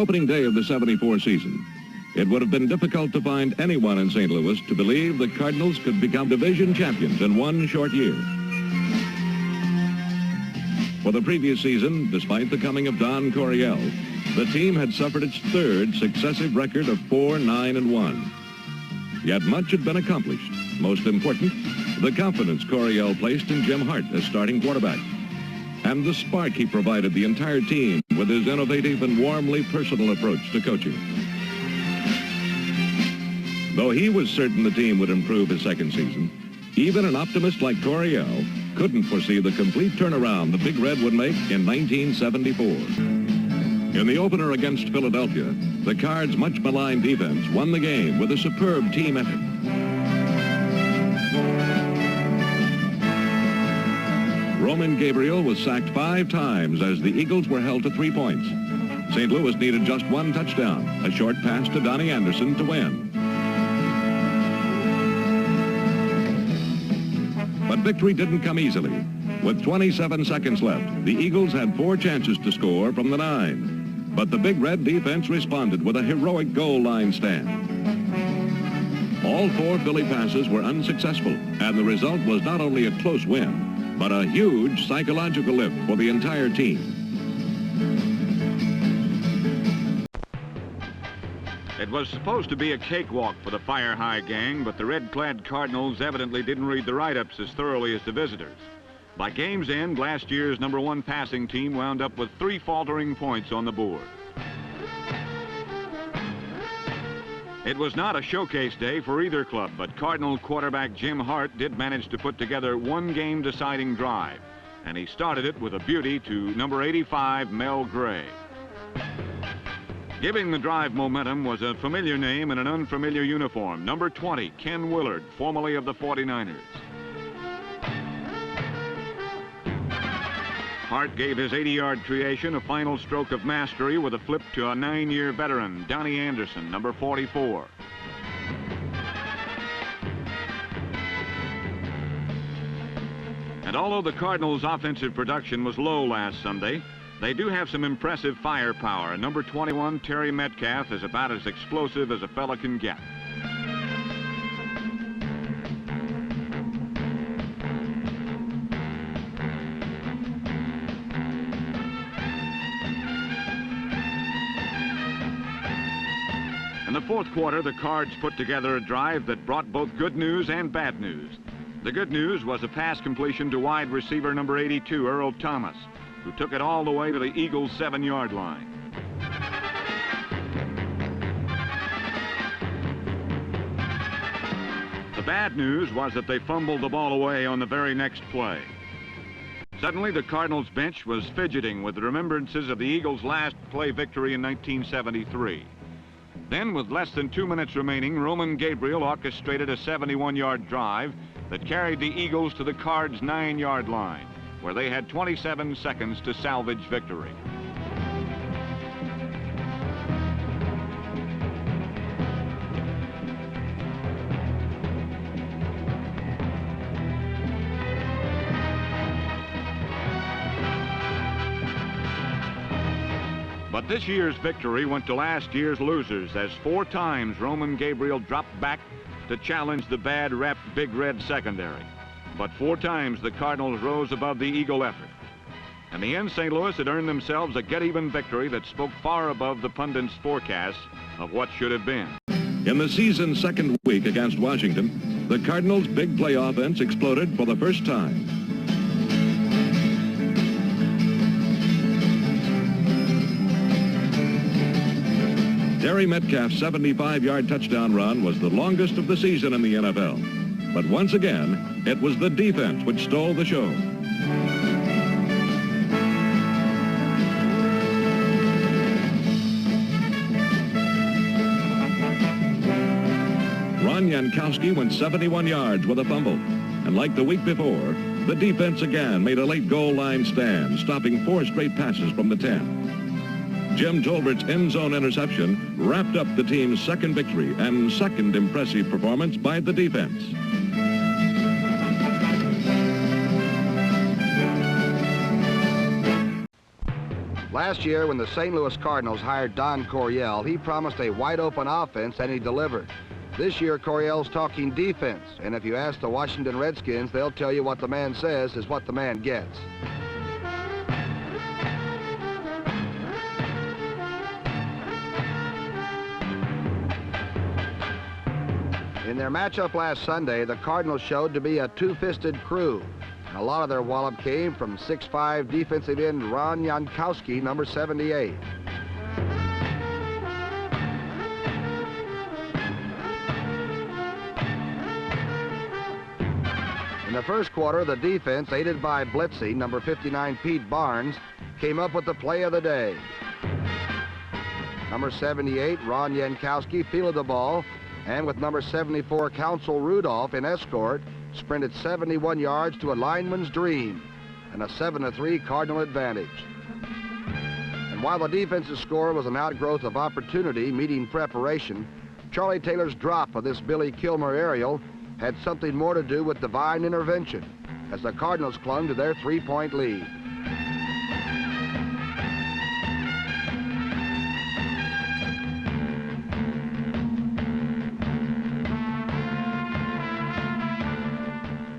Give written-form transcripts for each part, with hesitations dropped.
opening day of the '74 season, it would have been difficult to find anyone in St. Louis to believe the Cardinals could become division champions in one short year. For the previous season, despite the coming of Don Coryel, the team had suffered its third successive record of 4-9-1. Yet much had been accomplished. Most important, the confidence Coryel placed in Jim Hart as starting quarterback, and the spark he provided the entire team with his innovative and warmly personal approach to coaching. Though he was certain the team would improve his second season, even an optimist like Coryel couldn't foresee the complete turnaround the Big Red would make in 1974. In the opener against Philadelphia, the Cards' much maligned defense won the game with a superb team effort. Roman Gabriel was sacked 5 times as the Eagles were held to 3 points. St. Louis needed just 1 touchdown, a short pass to Donnie Anderson to win. But victory didn't come easily. With 27 seconds left, the Eagles had 4 chances to score from the 9. But the Big Red defense responded with a heroic goal line stand. All 4 Philly passes were unsuccessful, and the result was not only a close win, but a huge psychological lift for the entire team. It was supposed to be a cakewalk for the Fire High gang, but the red-clad Cardinals evidently didn't read the write-ups as thoroughly as the visitors. By game's end, last year's #1 passing team wound up with 3 faltering points on the board. It was not a showcase day for either club, but Cardinal quarterback Jim Hart did manage to put together one game-deciding drive, and he started it with a beauty to number 85, Mel Gray. Giving the drive momentum was a familiar name in an unfamiliar uniform, number 20, Ken Willard, formerly of the 49ers. Hart gave his 80-yard creation a final stroke of mastery with a flip to a 9-year veteran, Donnie Anderson, number 44. And although the Cardinals' offensive production was low last Sunday, they do have some impressive firepower. Number 21, Terry Metcalf, is about as explosive as a fella can get. In the fourth quarter, the Cards put together a drive that brought both good news and bad news. The good news was a pass completion to wide receiver number 82, Earl Thomas, who took it all the way to the Eagles' 7-yard line. The bad news was that they fumbled the ball away on the very next play. Suddenly, the Cardinals' bench was fidgeting with remembrances of the Eagles' last play victory in 1973. Then, with less than 2 minutes remaining, Roman Gabriel orchestrated a 71-yard drive that carried the Eagles to the Cards' 9-yard line, where they had 27 seconds to salvage victory. But this year's victory went to last year's losers, as 4 times Roman Gabriel dropped back to challenge the bad-rap Big Red secondary. But 4 times the Cardinals rose above the Eagle effort. In the end, St. Louis had earned themselves a get-even victory that spoke far above the pundits' forecasts of what should have been. In the season's second week against Washington, the Cardinals' big play offense exploded for the first time. Terry Metcalf's 75-yard touchdown run was the longest of the season in the NFL. But once again, it was the defense which stole the show. Ron Jankowski went 71 yards with a fumble. And like the week before, the defense again made a late goal line stand, stopping 4 straight passes from the 10. Jim Tolbert's end zone interception wrapped up the team's second victory and second impressive performance by the defense. Last year, when the St. Louis Cardinals hired Don Coryel, he promised a wide-open offense, and he delivered. This year, Coryel's talking defense, and if you ask the Washington Redskins, they'll tell you what the man says is what the man gets. In their matchup last Sunday, the Cardinals showed to be a two-fisted crew. And a lot of their wallop came from 6'5" defensive end Ron Jankowski, number 78. In the first quarter, the defense, aided by blitzing, number 59 Pete Barnes, came up with the play of the day. Number 78, Ron Jankowski, fielded the ball, and with number 74, Council Rudolph in escort, sprinted 71 yards to a lineman's dream, and a 7-3 Cardinal advantage. And while the defensive score was an outgrowth of opportunity meeting preparation, Charlie Taylor's drop of this Billy Kilmer aerial had something more to do with divine intervention, as the Cardinals clung to their three-point lead.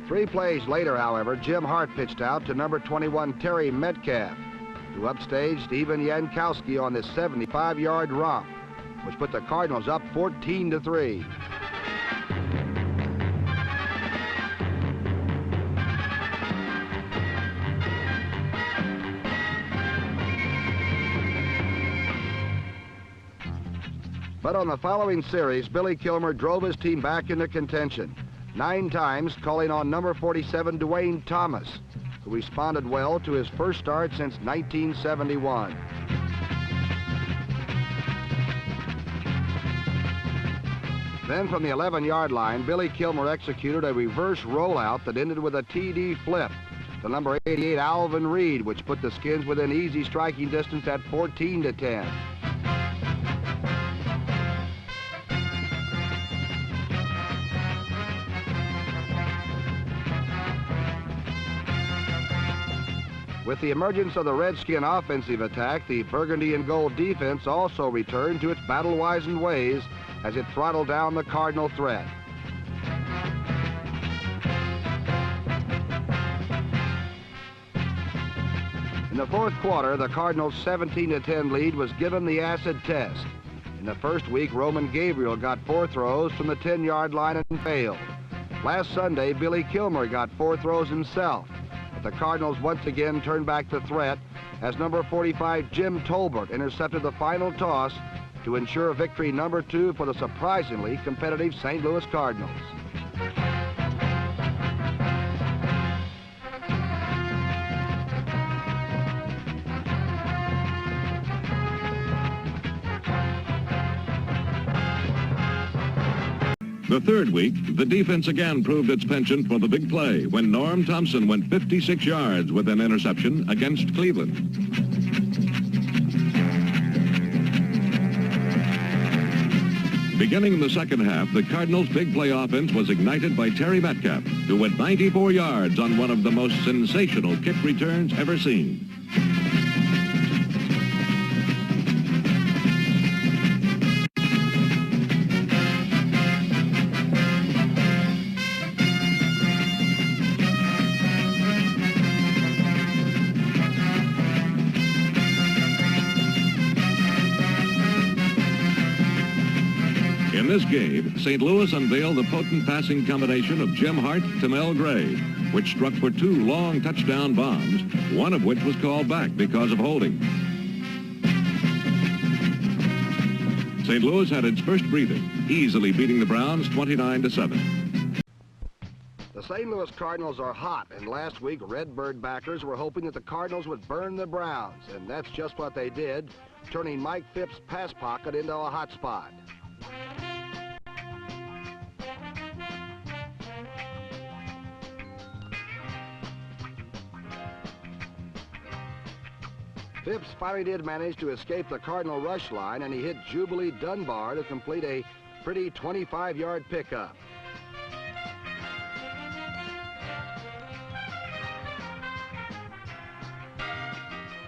Three plays later, however, Jim Hart pitched out to number 21 Terry Metcalf, who upstaged Ivan Jankowski on this 75-yard romp, which put the Cardinals up 14-3. But on the following series, Billy Kilmer drove his team back into contention, 9 times calling on number 47 Dwayne Thomas, who responded well to his first start since 1971. Then from the 11-yard line, Billy Kilmer executed a reverse rollout that ended with a TD flip to number 88 Alvin Reed, which put the Skins within easy striking distance at 14-10. With the emergence of the Redskin offensive attack, the burgundy and gold defense also returned to its battle-wizened ways as it throttled down the Cardinal threat. In the fourth quarter, the Cardinals' 17-10 lead was given the acid test. In the first week, Roman Gabriel got 4 throws from the 10-yard line and failed. Last Sunday, Billy Kilmer got 4 throws himself. The Cardinals once again turned back the threat as number 45 Jim Tolbert intercepted the final toss to ensure victory number 2 for the surprisingly competitive St. Louis Cardinals. The third week, the defense again proved its penchant for the big play when Norm Thompson went 56 yards with an interception against Cleveland. Beginning in the second half, the Cardinals' big play offense was ignited by Terry Metcalf, who went 94 yards on one of the most sensational kick returns ever seen. In this game, St. Louis unveiled the potent passing combination of Jim Hart to Mel Gray, which struck for 2 long touchdown bombs, one of which was called back because of holding. St. Louis had its first breather, easily beating the Browns 29-7. The St. Louis Cardinals are hot, and last week Redbird backers were hoping that the Cardinals would burn the Browns, and that's just what they did, turning Mike Phipps' pass pocket into a hot spot. Phipps finally did manage to escape the Cardinal rush line, and he hit Jubilee Dunbar to complete a pretty 25-yard pickup.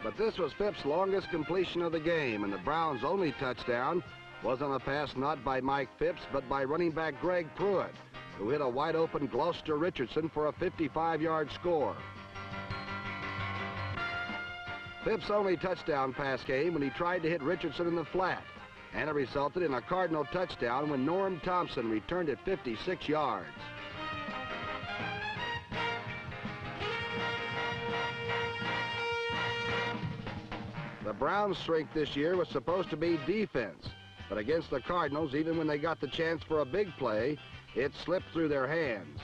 But this was Phipps' longest completion of the game, and the Browns' only touchdown was on a pass not by Mike Phipps, but by running back Greg Pruitt, who hit a wide-open Gloucester Richardson for a 55-yard score. Phipps' only touchdown pass came when he tried to hit Richardson in the flat, and it resulted in a Cardinal touchdown when Norm Thompson returned it 56 yards. The Browns' strength this year was supposed to be defense, but against the Cardinals, even when they got the chance for a big play, it slipped through their hands.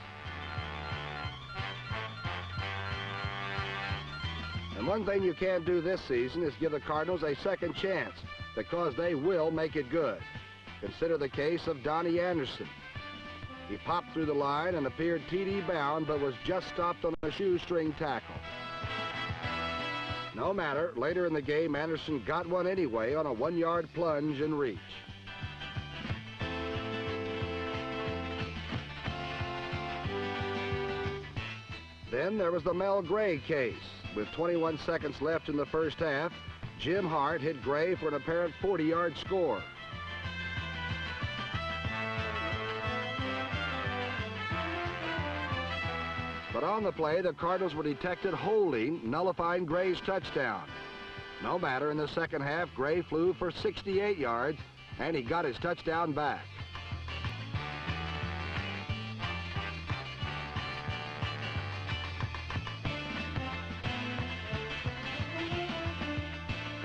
And one thing you can't do this season is give the Cardinals a second chance, because they will make it good. Consider the case of Donnie Anderson. He popped through the line and appeared TD bound, but was just stopped on a shoestring tackle. No matter, later in the game, Anderson got one anyway on a 1-yard plunge and reach. Then there was the Mel Gray case. With 21 seconds left in the first half, Jim Hart hit Gray for an apparent 40-yard score. But on the play, the Cardinals were detected holding, nullifying Gray's touchdown. No matter, in the second half, Gray flew for 68 yards, and he got his touchdown back.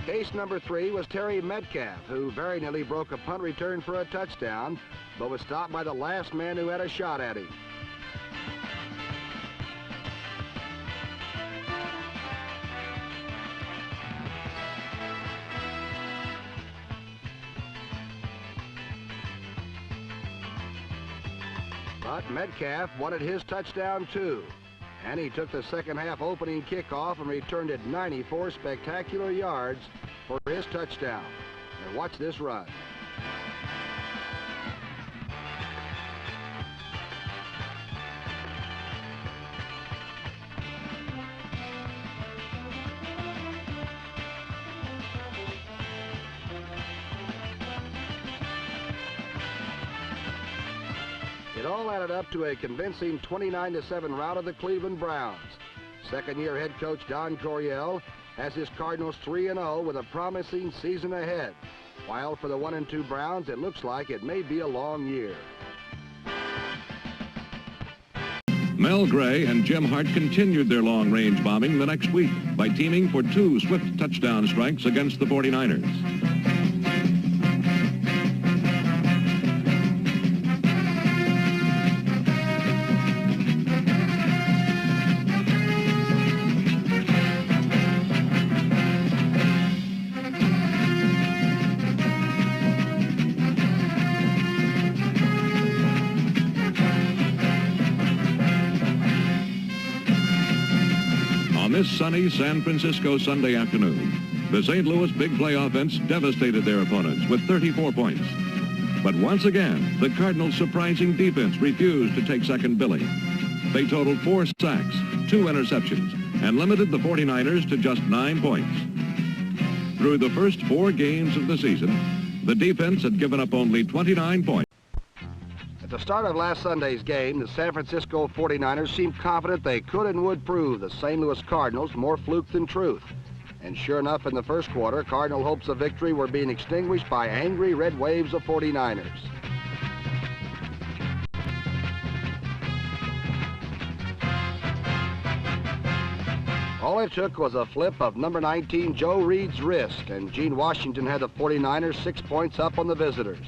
Case number 3 was Terry Metcalf, who very nearly broke a punt return for a touchdown, but was stopped by the last man who had a shot at him. But Metcalf wanted his touchdown too, and he took the second half opening kickoff and returned it 94 spectacular yards for his touchdown. And watch this run. It all added up to a convincing 29-7 rout of the Cleveland Browns. Second-year head coach Don Coryel has his Cardinals 3-0 with a promising season ahead, while for the 1-2 Browns, it looks like it may be a long year. Mel Gray and Jim Hart continued their long-range bombing the next week by teaming for 2 swift touchdown strikes against the 49ers. On this sunny San Francisco Sunday afternoon, the St. Louis big play offense devastated their opponents with 34 points. But once again, the Cardinals' surprising defense refused to take second billing. They totaled 4 sacks, 2 interceptions, and limited the 49ers to just 9 points. Through the first 4 games of the season, the defense had given up only 29 points. At the start of last Sunday's game, the San Francisco 49ers seemed confident they could and would prove the St. Louis Cardinals more fluke than truth. And sure enough, in the first quarter, Cardinal hopes of victory were being extinguished by angry red waves of 49ers. All it took was a flip of number 19 Joe Reed's wrist, and Gene Washington had the 49ers 6 points up on the visitors.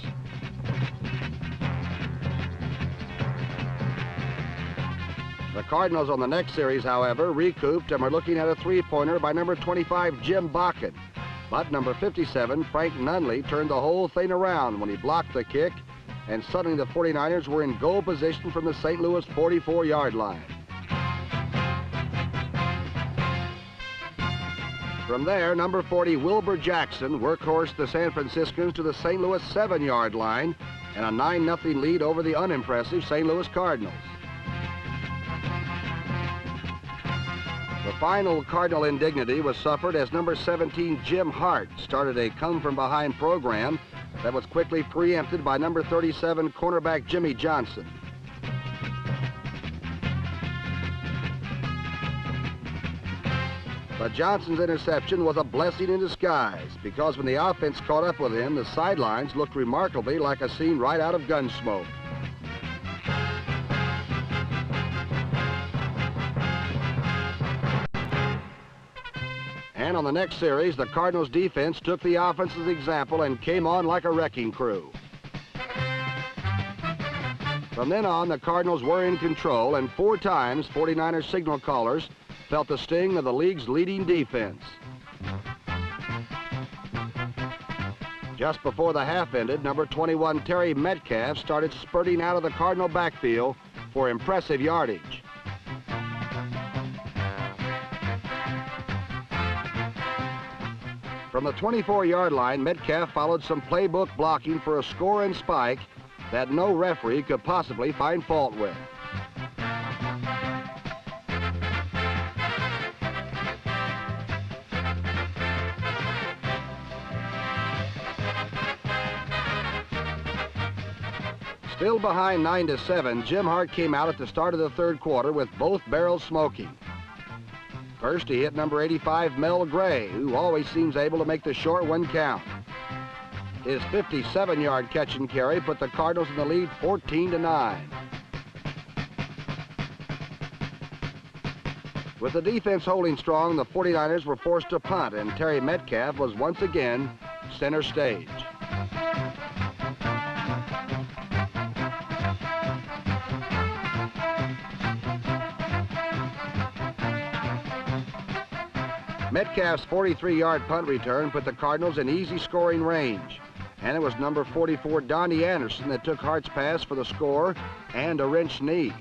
The Cardinals on the next series, however, recouped and were looking at a 3-pointer by number 25 Jim Bakken. But number 57 Frank Nunley turned the whole thing around when he blocked the kick, and suddenly the 49ers were in goal position from the St. Louis 44-yard line. From there, number 40 Wilbur Jackson workhorse the San Franciscans to the St. Louis 7-yard line and a 9-0 lead over the unimpressive St. Louis Cardinals. The final Cardinal indignity was suffered as number 17 Jim Hart started a come-from-behind program that was quickly preempted by number 37 cornerback Jimmy Johnson. But Johnson's interception was a blessing in disguise because when the offense caught up with him, the sidelines looked remarkably like a scene right out of Gunsmoke. And on the next series, the Cardinals defense took the offense's example and came on like a wrecking crew. From then on, the Cardinals were in control, and 4 times 49er signal callers felt the sting of the league's leading defense. Just before the half ended, number 21 Terry Metcalf started spurting out of the Cardinal backfield for impressive yardage. From the 24-yard line, Metcalf followed some playbook blocking for a score and spike that no referee could possibly find fault with. Still behind 9-7, Jim Hart came out at the start of the third quarter with both barrels smoking. First, he hit number 85, Mel Gray, who always seems able to make the short one count. His 57-yard catch and carry put the Cardinals in the lead 14-9. With the defense holding strong, the 49ers were forced to punt, and Terry Metcalf was once again center stage. Metcalf's 43-yard punt return put the Cardinals in easy scoring range, and it was number 44 Donnie Anderson that took Hart's pass for the score and a wrench knee.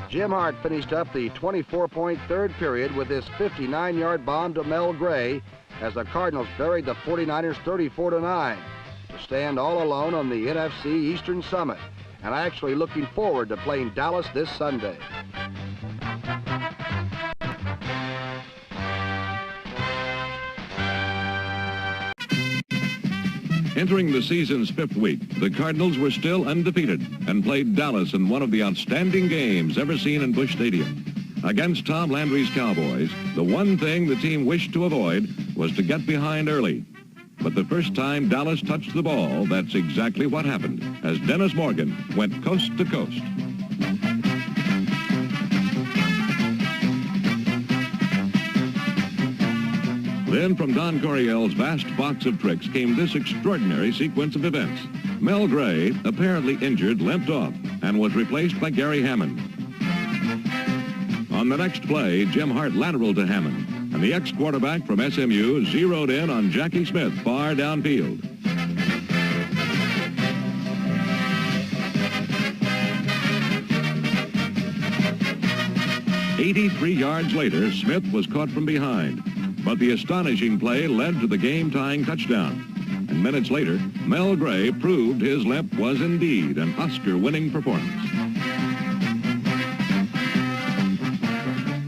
Jim Hart finished up the 24-point third period with his 59-yard bomb to Mel Gray as the Cardinals buried the 49ers 34-9 to stand all alone on the NFC Eastern Summit, and actually looking forward to playing Dallas this Sunday. Entering the season's 5th week, the Cardinals were still undefeated and played Dallas in one of the outstanding games ever seen in Busch Stadium. Against Tom Landry's Cowboys, the one thing the team wished to avoid was to get behind early. But the first time Dallas touched the ball, that's exactly what happened, as Dennis Morgan went coast to coast. Then from Don Coryel's vast box of tricks came this extraordinary sequence of events. Mel Gray, apparently injured, limped off and was replaced by Gary Hammond. On the next play, Jim Hart lateraled to Hammond, and the ex-quarterback from SMU zeroed in on Jackie Smith far downfield. "83 yards later, Smith was caught from behind. But the astonishing play led to the game-tying touchdown. And minutes later, Mel Gray proved his limp was indeed an Oscar-winning performance.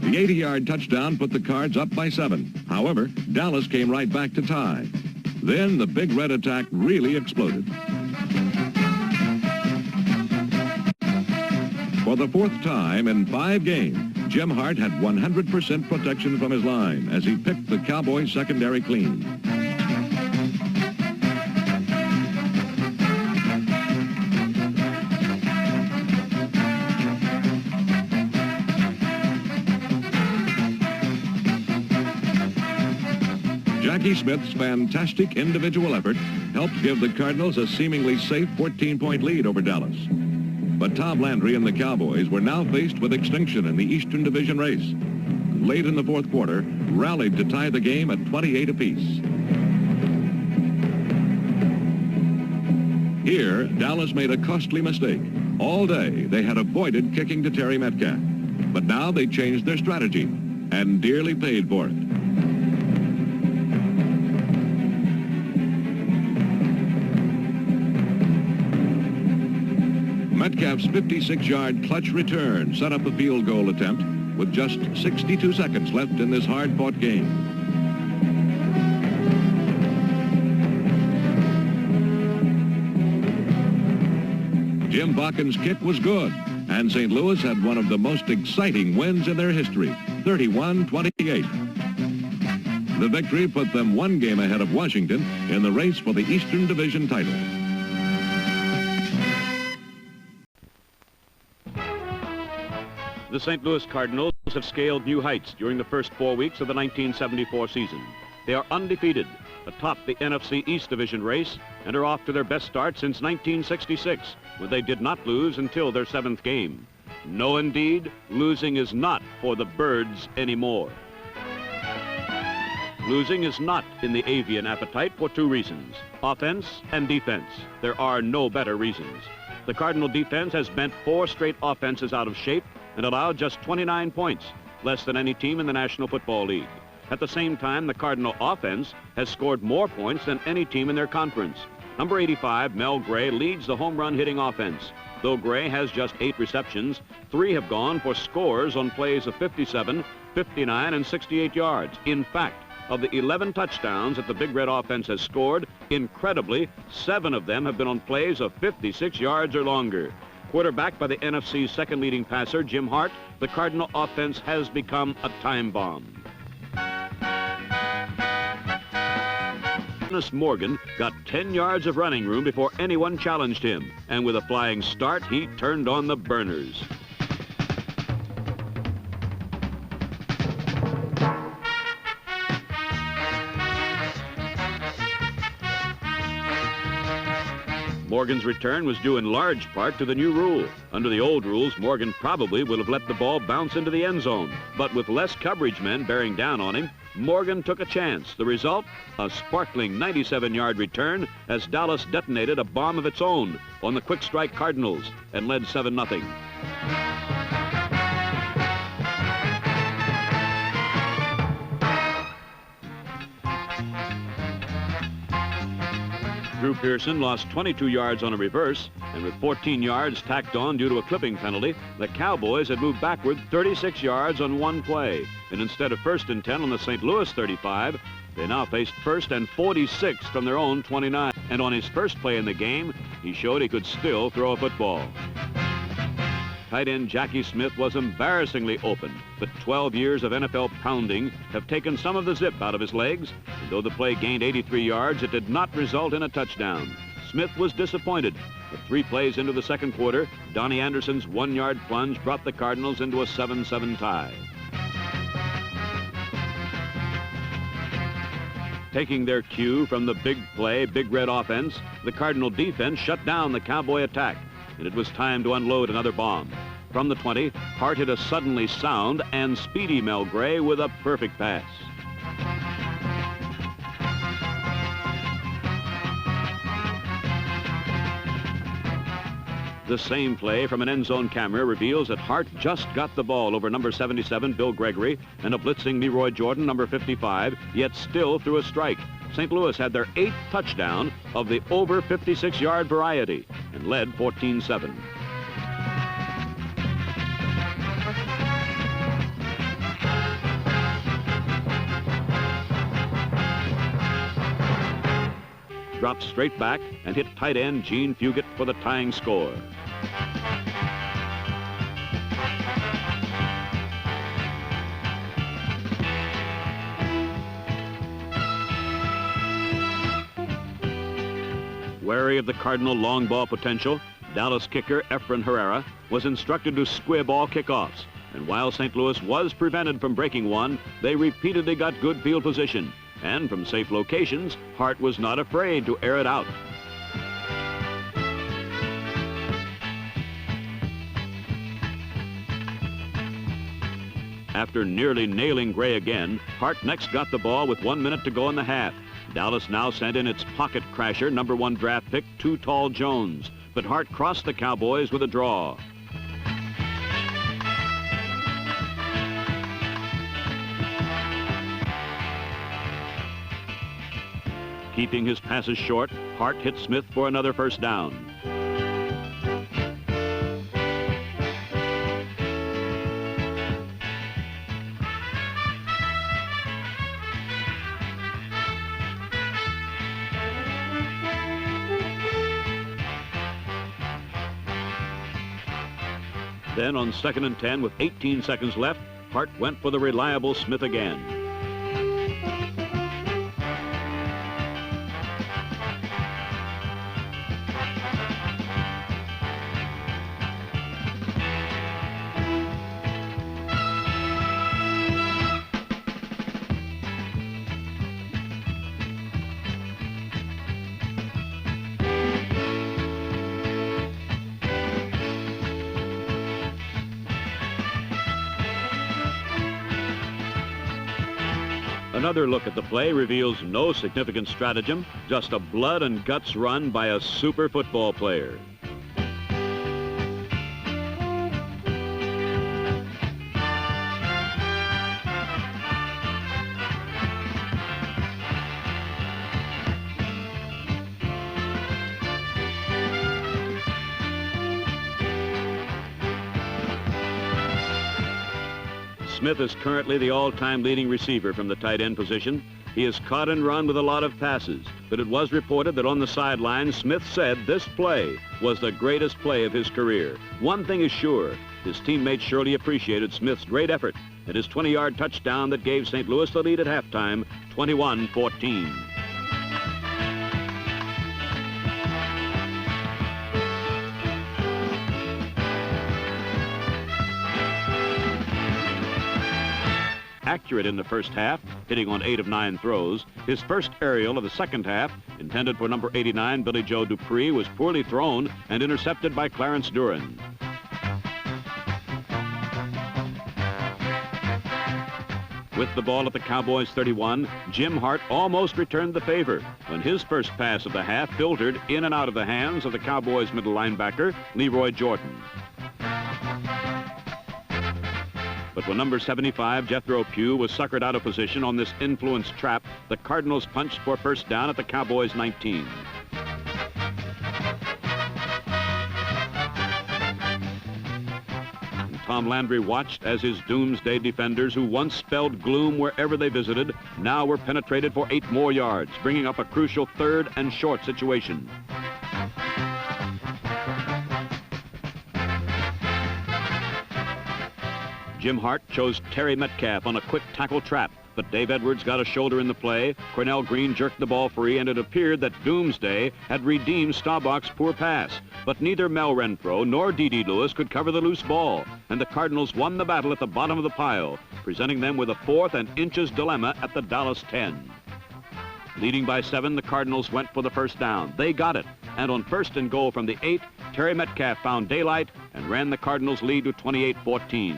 The 80-yard touchdown put the Cards up by 7. However, Dallas came right back to tie. Then the Big Red attack really exploded. For the 4th time in 5 games, Jim Hart had 100% protection from his line as he picked the Cowboys secondary clean. Jackie Smith's fantastic individual effort helped give the Cardinals a seemingly safe 14-point lead over Dallas. But Tom Landry and the Cowboys were now faced with extinction in the Eastern Division race. Late in the 4th quarter, rallied to tie the game at 28 apiece. Here, Dallas made a costly mistake. All day, they had avoided kicking to Terry Metcalf. But now they changed their strategy and dearly paid for it. Metcalf's 56-yard clutch return set up a field goal attempt, with just 62 seconds left in this hard-fought game. Jim Bakken's kick was good, and St. Louis had one of the most exciting wins in their history, 31-28. The victory put them one game ahead of Washington in the race for the Eastern Division title. The St. Louis Cardinals have scaled new heights during the first 4 weeks of the 1974 season. They are undefeated, atop the NFC East Division race, and are off to their best start since 1966, when they did not lose until their 7th game. No, indeed, losing is not for the Birds anymore. Losing is not in the avian appetite for 2 reasons, offense and defense. There are no better reasons. The Cardinal defense has bent 4 straight offenses out of shape and allowed just 29 points, less than any team in the National Football League. At the same time, the Cardinal offense has scored more points than any team in their conference. Number 85, Mel Gray, leads the home run hitting offense. Though Gray has just 8 receptions, 3 have gone for scores on plays of 57, 59, and 68 yards. In fact, of the 11 touchdowns that the Big Red offense has scored, incredibly, 7 of them have been on plays of 56 yards or longer. Quarterbacked by the NFC's second leading passer, Jim Hart, the Cardinal offense has become a time bomb. Morgan got 10 yards of running room before anyone challenged him, and with a flying start, he turned on the burners. Morgan's return was due in large part to the new rule. Under the old rules, Morgan probably would have let the ball bounce into the end zone. But with less coverage men bearing down on him, Morgan took a chance. The result, a sparkling 97-yard return as Dallas detonated a bomb of its own on the quick strike Cardinals and led 7-0. Drew Pearson lost 22 yards on a reverse, and with 14 yards tacked on due to a clipping penalty, the Cowboys had moved backward 36 yards on one play. And instead of 1st and 10 on the St. Louis 35, they now faced 1st and 46 from their own 29. And on his first play in the game, he showed he could still throw a football. Tight end Jackie Smith was embarrassingly open, but 12 years of NFL pounding have taken some of the zip out of his legs, and though the play gained 83 yards, it did not result in a touchdown. Smith was disappointed, but 3 plays into the second quarter, Donnie Anderson's 1-yard plunge brought the Cardinals into a 7-7 tie. Taking their cue from the big play, Big Red offense, the Cardinal defense shut down the Cowboy attack, and it was time to unload another bomb. From the 20, Hart hit a suddenly sound and speedy Mel Gray with a perfect pass. The same play from an end zone camera reveals that Hart just got the ball over number 77, Bill Gregory, and a blitzing Leroy Jordan, number 55, yet still threw a strike. St. Louis had their 8th touchdown of the over 56-yard variety and led 14-7. Dropped straight back and hit tight end Gene Fugit for the tying score. Wary of the Cardinal long ball potential, Dallas kicker Efren Herrera was instructed to squib all kickoffs. And while St. Louis was prevented from breaking one, they repeatedly got good field position. And from safe locations, Hart was not afraid to air it out. After nearly nailing Gray again, Hart next got the ball with 1 minute to go in the half. Dallas now sent in its pocket crasher, number 1 draft pick, Too Tall Jones. But Hart crossed the Cowboys with a draw. Keeping his passes short, Hart hit Smith for another first down. Then on 2nd and 10 with 18 seconds left, Hart went for the reliable Smith again. Another look at the play reveals no significant stratagem, just a blood and guts run by a super football player. Smith is currently the all-time leading receiver from the tight end position. He has caught and run with a lot of passes, but it was reported that on the sideline, Smith said this play was the greatest play of his career. One thing is sure, his teammates surely appreciated Smith's great effort and his 20-yard touchdown that gave St. Louis the lead at halftime, 21-14. Accurate in the first half, hitting on 8 of 9 throws. His first aerial of the second half, intended for number 89, Billy Joe Dupree, was poorly thrown and intercepted by Clarence Duran. With the ball at the Cowboys' 31, Jim Hart almost returned the favor when his first pass of the half filtered in and out of the hands of the Cowboys' middle linebacker, Leroy Jordan. But when number 75, Jethro Pugh, was suckered out of position on this influence trap, the Cardinals punched for first down at the Cowboys' 19. And Tom Landry watched as his doomsday defenders, who once spelled gloom wherever they visited, now were penetrated for 8 more yards, bringing up a crucial 3rd and short situation. Jim Hart chose Terry Metcalf on a quick tackle trap, but Dave Edwards got a shoulder in the play. Cornell Green jerked the ball free, and it appeared that Doomsday had redeemed Staubach's poor pass. But neither Mel Renfro nor D.D. Lewis could cover the loose ball, and the Cardinals won the battle at the bottom of the pile, presenting them with a 4th and inches dilemma at the Dallas 10. Leading by 7, the Cardinals went for the first down. They got it, and on 1st and goal from the 8, Terry Metcalf found daylight and ran the Cardinals' lead to 28-14.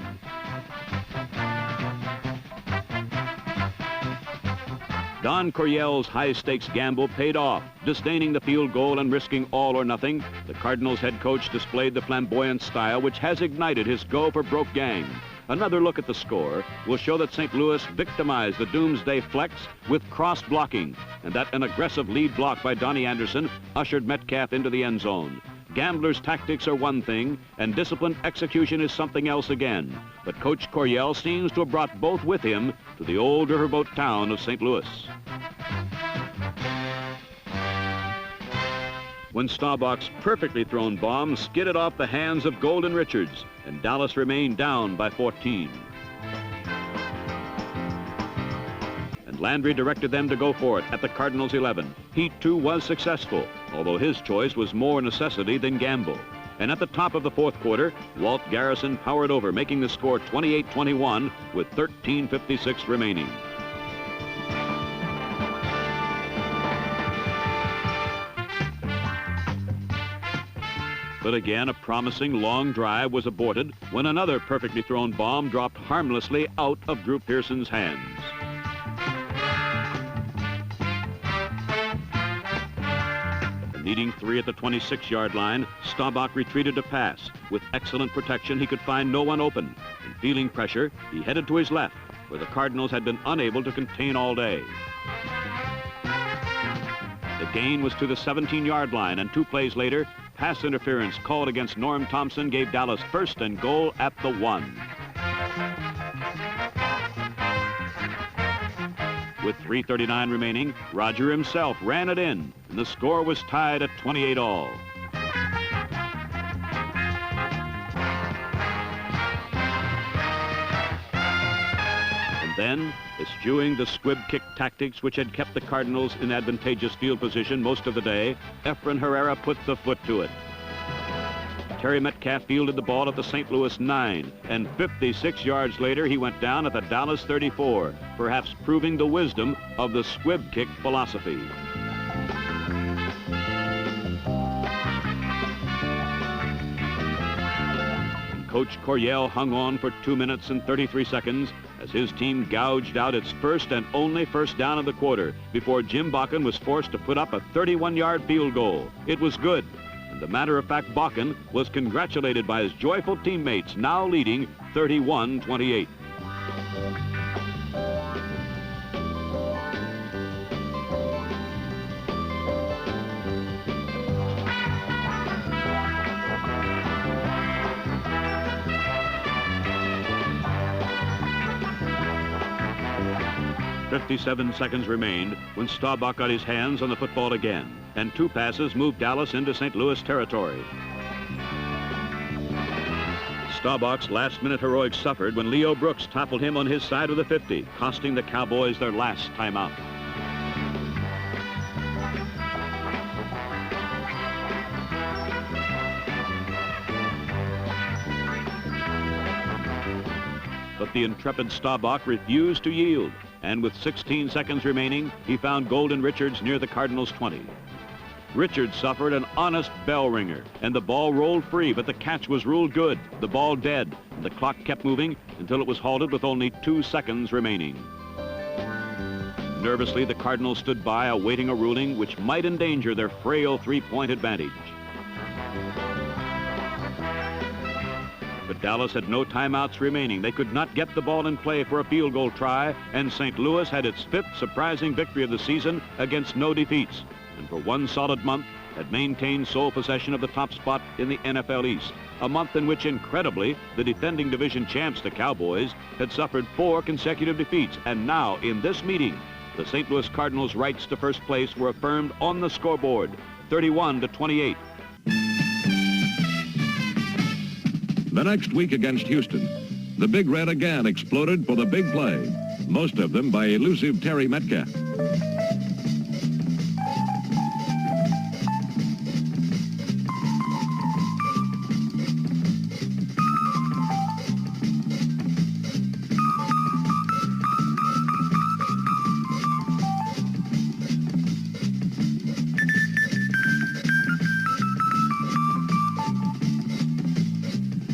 Don Coryel's high-stakes gamble paid off. Disdaining the field goal and risking all or nothing, the Cardinals head coach displayed the flamboyant style which has ignited his go-for-broke gang. Another look at the score will show that St. Louis victimized the Doomsday flex with cross-blocking, and that an aggressive lead block by Donnie Anderson ushered Metcalf into the end zone. Gamblers' tactics are one thing, and disciplined execution is something else again. But Coach Coryel seems to have brought both with him to the old riverboat town of St. Louis. When Staubach's perfectly thrown bomb skidded off the hands of Golden Richards, and Dallas remained down by 14. Landry directed them to go for it at the Cardinals' 11. He, too, was successful, although his choice was more necessity than gamble. And at the top of the 4th quarter, Walt Garrison powered over, making the score 28-21 with 13:56 remaining. But again, a promising long drive was aborted when another perfectly thrown bomb dropped harmlessly out of Drew Pearson's hands. Leading 3 at the 26-yard line, Staubach retreated to pass. With excellent protection, he could find no one open. And feeling pressure, he headed to his left, where the Cardinals had been unable to contain all day. The gain was to the 17-yard line, and 2 plays later, pass interference called against Norm Thompson gave Dallas 1st and goal at the 1. With 3:39 remaining, Roger himself ran it in, and the score was tied at 28 all. Then, eschewing the squib kick tactics which had kept the Cardinals in advantageous field position most of the day, Efren Herrera put the foot to it. Terry Metcalf fielded the ball at the St. Louis 9, and 56 yards later he went down at the Dallas 34, perhaps proving the wisdom of the squib kick philosophy. Coach Coryel hung on for 2 minutes and 33 seconds as his team gouged out its first and only first down of the quarter before Jim Bakken was forced to put up a 31-yard field goal. It was good. And the matter-of-fact Bakken was congratulated by his joyful teammates, now leading 31-28. "57 seconds remained when Staubach got his hands on the football again, and 2 passes moved Dallas into St. Louis territory. Staubach's last-minute heroics suffered when Leo Brooks toppled him on his side of the 50, costing the Cowboys their last timeout. But the intrepid Staubach refused to yield, and with 16 seconds remaining, he found Golden Richards near the Cardinals' 20. Richards suffered an honest bell ringer, and the ball rolled free, but the catch was ruled good, the ball dead, and the clock kept moving until it was halted with only 2 seconds remaining. Nervously, the Cardinals stood by, awaiting a ruling which might endanger their frail 3-point advantage. But Dallas had no timeouts remaining. They could not get the ball in play for a field goal try, and St. Louis had its 5th surprising victory of the season against no defeats, and for 1 solid month had maintained sole possession of the top spot in the NFL East, a month in which, incredibly, the defending division champs, the Cowboys, had suffered 4 consecutive defeats, and now, in this meeting, the St. Louis Cardinals' rights to first place were affirmed on the scoreboard, 31-28. The next week against Houston, the Big Red again exploded for the big play, most of them by elusive Terry Metcalf.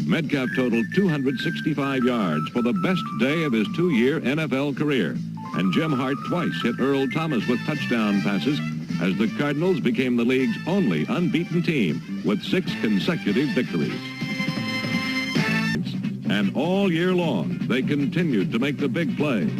Metcalf totaled 265 yards for the best day of his 2-year NFL career, and Jim Hart twice hit Earl Thomas with touchdown passes as the Cardinals became the league's only unbeaten team with 6 consecutive victories. And all year long, they continued to make the big play.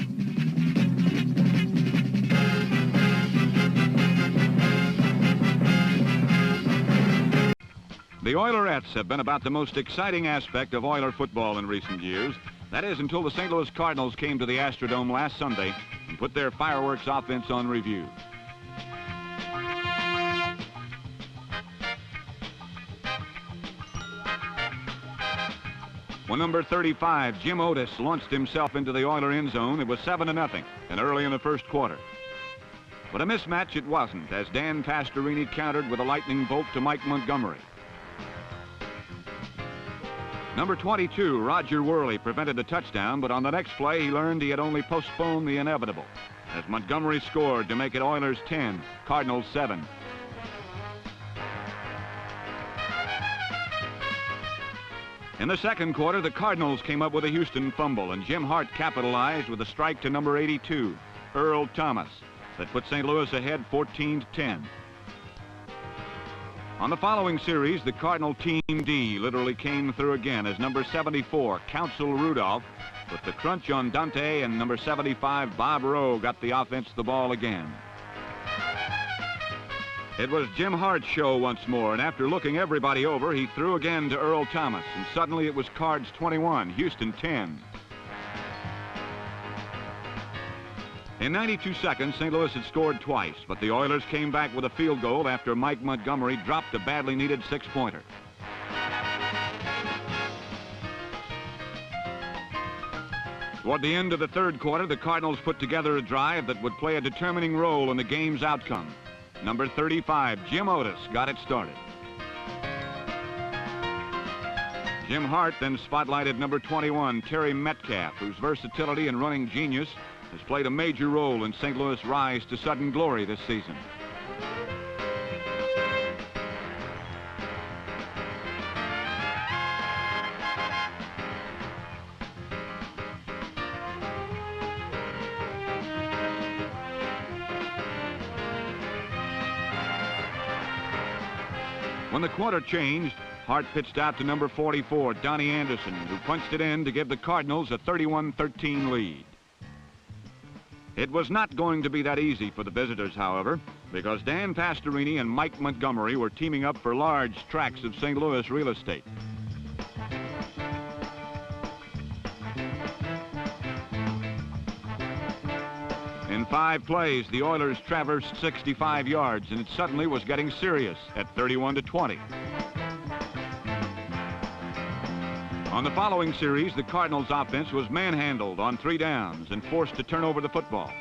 The Oilerettes have been about the most exciting aspect of Oiler football in recent years. That is, until the St. Louis Cardinals came to the Astrodome last Sunday and put their fireworks offense on review. When number 35, Jim Otis, launched himself into the Oiler end zone, it was 7-0 and early in the first quarter. But a mismatch it wasn't, as Dan Pastorini countered with a lightning bolt to Mike Montgomery. Number 22, Roger Worley, prevented the touchdown, but on the next play he learned he had only postponed the inevitable, as Montgomery scored to make it Oilers 10, Cardinals 7. In the second quarter, the Cardinals came up with a Houston fumble, and Jim Hart capitalized with a strike to number 82, Earl Thomas, that put St. Louis ahead 14-10. On the following series, the Cardinal Team D literally came through again as number 74, Council Rudolph, with the crunch on Dante, and number 75, Bob Rowe, got the offense the ball again. It was Jim Hart's show once more, and after looking everybody over, he threw again to Earl Thomas, and suddenly it was Cards 21, Houston 10. In 92 seconds, St. Louis had scored twice, but the Oilers came back with a field goal after Mike Montgomery dropped a badly needed 6-pointer. Toward the end of the third quarter, the Cardinals put together a drive that would play a determining role in the game's outcome. Number 35, Jim Otis, got it started. Jim Hart then spotlighted number 21, Terry Metcalf, whose versatility and running genius has played a major role in St. Louis' rise to sudden glory this season. When the quarter changed, Hart pitched out to number 44, Donnie Anderson, who punched it in to give the Cardinals a 31-13 lead. It was not going to be that easy for the visitors, however, because Dan Pastorini and Mike Montgomery were teaming up for large tracts of St. Louis real estate. In 5 plays, the Oilers traversed 65 yards, and it suddenly was getting serious at 31-20. On the following series, the Cardinals' offense was manhandled on 3 downs and forced to turn over the football.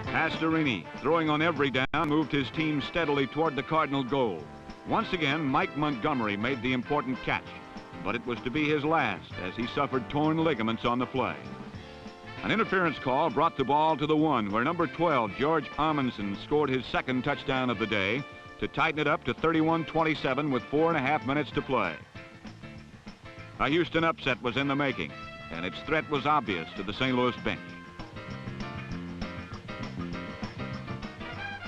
Pastorini, throwing on every down, moved his team steadily toward the Cardinal goal. Once again, Mike Montgomery made the important catch, but it was to be his last as he suffered torn ligaments on the play. An interference call brought the ball to the 1, where number 12, George Amundsen, scored his second touchdown of the day to tighten it up to 31-27 with 4.5 minutes to play. A Houston upset was in the making, and its threat was obvious to the St. Louis bench.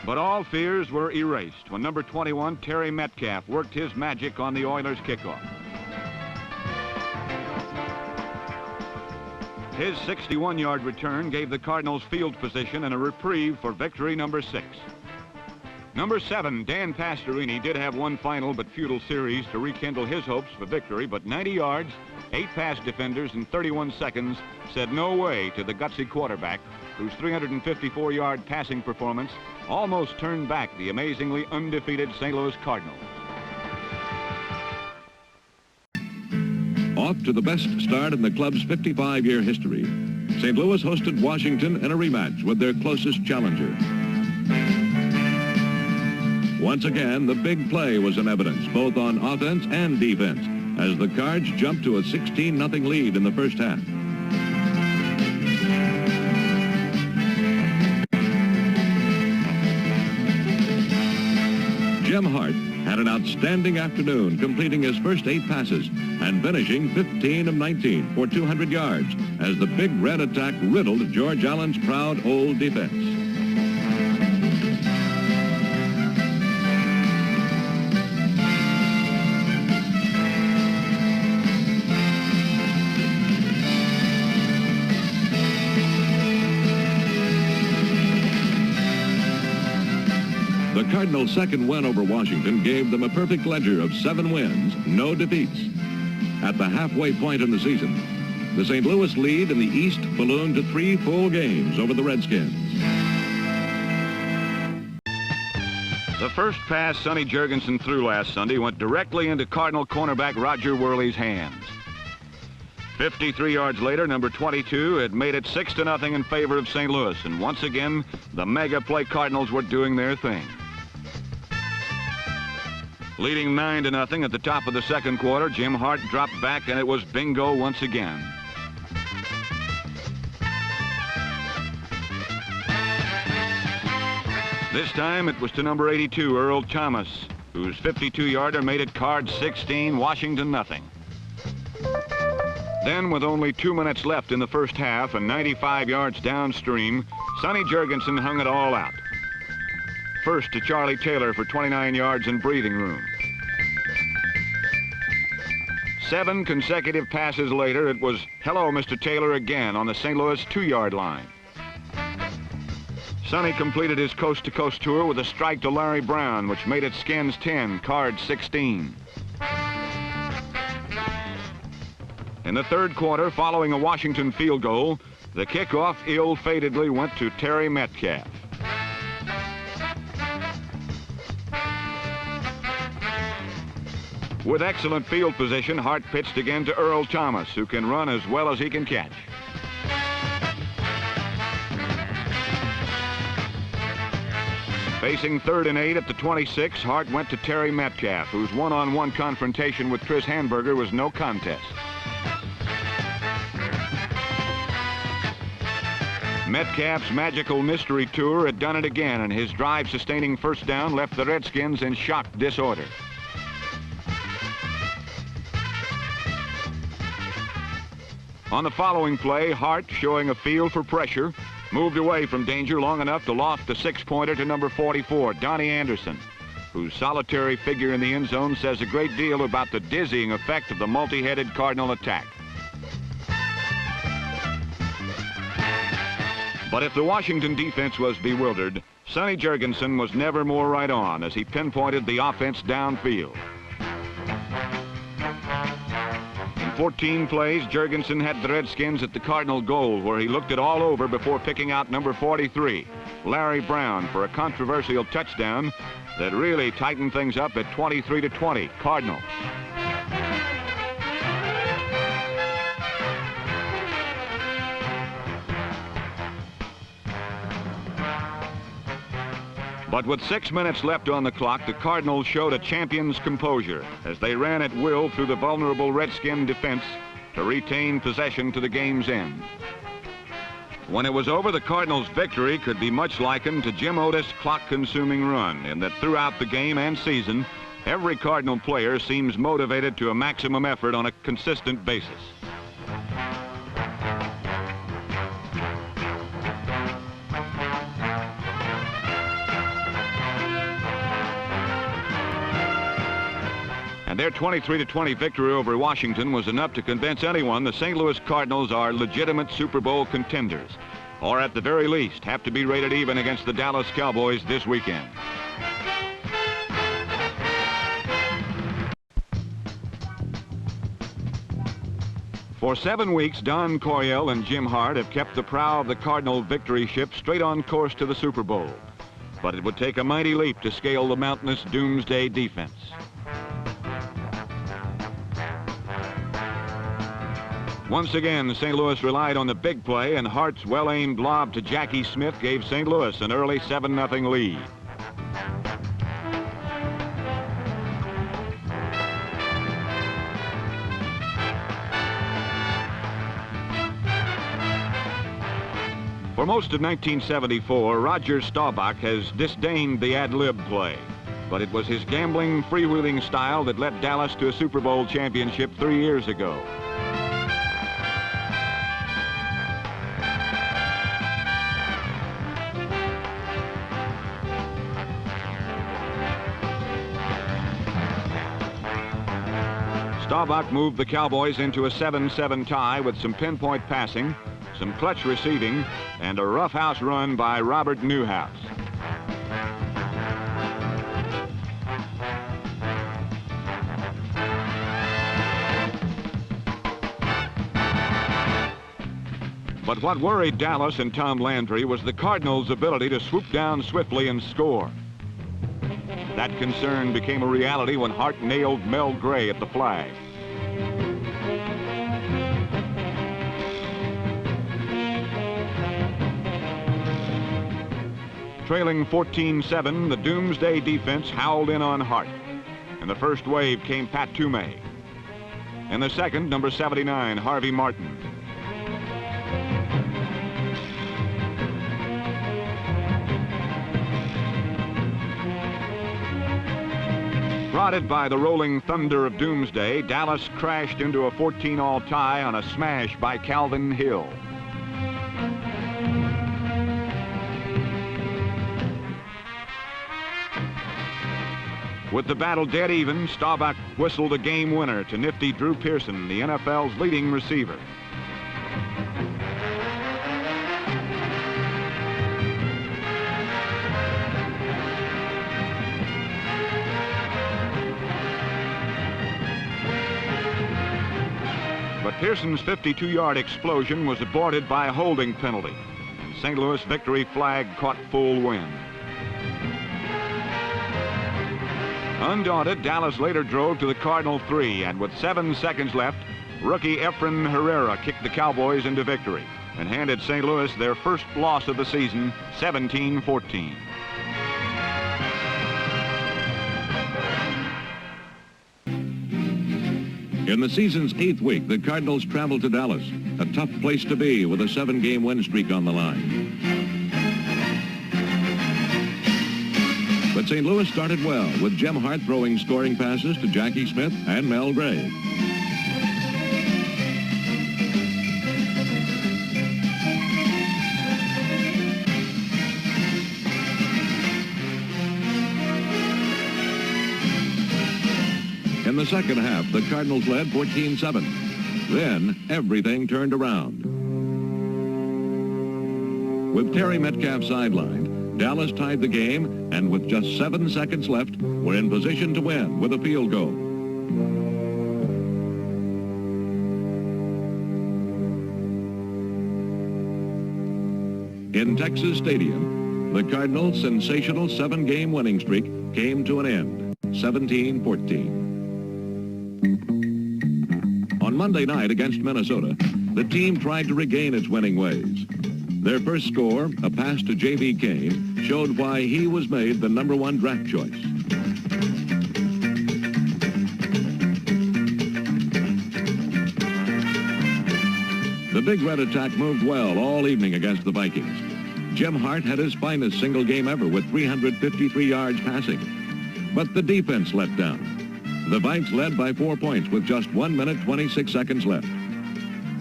But all fears were erased when number 21, Terry Metcalf, worked his magic on the Oilers' kickoff. His 61-yard return gave the Cardinals field position and a reprieve for victory number 6. Number 7, Dan Pastorini, did have one final but futile series to rekindle his hopes for victory, but 90 yards, 8 pass defenders, and 31 seconds said no way to the gutsy quarterback, whose 354-yard passing performance almost turned back the amazingly undefeated St. Louis Cardinals. Off to the best start in the club's 55-year history, St. Louis hosted Washington in a rematch with their closest challenger. Once again, the big play was in evidence, both on offense and defense, as the Cards jumped to a 16-0 lead in the first half. Jim Hart had an outstanding afternoon, completing his first 8 passes and finishing 15 of 19 for 200 yards as the Big Red attack riddled George Allen's proud old defense. The Cardinals' second win over Washington gave them a perfect ledger of 7 wins, no defeats. At the halfway point in the season, the St. Louis lead in the East ballooned to 3 full games over the Redskins. The first pass Sonny Jurgensen threw last Sunday went directly into Cardinal cornerback Roger Worley's hands. 53 yards later, number 22 had made it 6-0 in favor of St. Louis, and once again, the mega play Cardinals were doing their thing. Leading 9-0 at the top of the second quarter, Jim Hart dropped back, and it was bingo once again. This time it was to number 82, Earl Thomas, whose 52-yarder made it Cards 16, Washington nothing. Then, with only 2 minutes left in the first half and 95 yards downstream, Sonny Jurgensen hung it all out. First to Charlie Taylor for 29 yards and breathing room. 7 consecutive passes later, it was hello, Mr. Taylor again on the St. Louis 2-yard line. Sonny completed his coast-to-coast tour with a strike to Larry Brown, which made it Skins 10, Cards 16. In the third quarter, following a Washington field goal, the kickoff ill-fatedly went to Terry Metcalf. With excellent field position, Hart pitched again to Earl Thomas, who can run as well as he can catch. Facing 3rd and 8 at the 26, Hart went to Terry Metcalf, whose one-on-one confrontation with Chris Hanberger was no contest. Metcalf's magical mystery tour had done it again, and his drive-sustaining first down left the Redskins in shocked disorder. On the following play, Hart, showing a feel for pressure, moved away from danger long enough to loft the 6-pointer to number 44, Donnie Anderson, whose solitary figure in the end zone says a great deal about the dizzying effect of the multi-headed Cardinal attack. But if the Washington defense was bewildered, Sonny Jurgensen was never more right on as he pinpointed the offense downfield. In 14 plays, Jurgensen had the Redskins at the Cardinal goal, where he looked it all over before picking out number 43, Larry Brown, for a controversial touchdown that really tightened things up at 23-20, Cardinals. But with 6 minutes left on the clock, the Cardinals showed a champion's composure as they ran at will through the vulnerable Redskin defense to retain possession to the game's end. When it was over, the Cardinals' victory could be much likened to Jim Otis' clock-consuming run, in that throughout the game and season, every Cardinal player seems motivated to a maximum effort on a consistent basis. And their 23-20 victory over Washington was enough to convince anyone the St. Louis Cardinals are legitimate Super Bowl contenders, or at the very least have to be rated even against the Dallas Cowboys this weekend. For 7 weeks, Don Coryel and Jim Hart have kept the prow of the Cardinal victory ship straight on course to the Super Bowl. But it would take a mighty leap to scale the mountainous doomsday defense. Once again, St. Louis relied on the big play, and Hart's well-aimed lob to Jackie Smith gave St. Louis an early 7-0 lead. For most of 1974, Roger Staubach has disdained the ad-lib play, but it was his gambling, freewheeling style that led Dallas to a Super Bowl championship 3 years ago. Staubach moved the Cowboys into a 7-7 tie with some pinpoint passing, some clutch receiving, and a roughhouse run by Robert Newhouse. But what worried Dallas and Tom Landry was the Cardinals' ability to swoop down swiftly and score. That concern became a reality when Hart nailed Mel Gray at the flag. Trailing 14-7, the doomsday defense howled in on Hart. In the first wave came Pat Toomey. In the second, number 79, Harvey Martin. Prodded by the rolling thunder of doomsday, Dallas crashed into a 14-all tie on a smash by Calvin Hill. With the battle dead even, Staubach whistled a game winner to nifty Drew Pearson, the NFL's leading receiver. But Pearson's 52-yard explosion was aborted by a holding penalty, and St. Louis victory flag caught full wind. Undaunted, Dallas later drove to the Cardinal 3, and with 7 seconds left, rookie Efren Herrera kicked the Cowboys into victory and handed St. Louis their first loss of the season, 17-14. In the season's 8th week, the Cardinals traveled to Dallas, a tough place to be with a 7-game win streak on the line. But St. Louis started well, with Jim Hart throwing scoring passes to Jackie Smith and Mel Gray. In the second half, the Cardinals led 14-7. Then, everything turned around. With Terry Metcalf sidelined, Dallas tied the game, and with just 7 seconds left, were in position to win with a field goal. In Texas Stadium, the Cardinals' sensational 7-game winning streak came to an end, 17-14. On Monday night against Minnesota, the team tried to regain its winning ways. Their first score, a pass to J.B. Kane, showed why he was made the #1 draft choice. The Big Red attack moved well all evening against the Vikings. Jim Hart had his finest single game ever with 353 yards passing. But the defense let down. The Vikes led by 4 points with just 1 minute, 26 seconds left.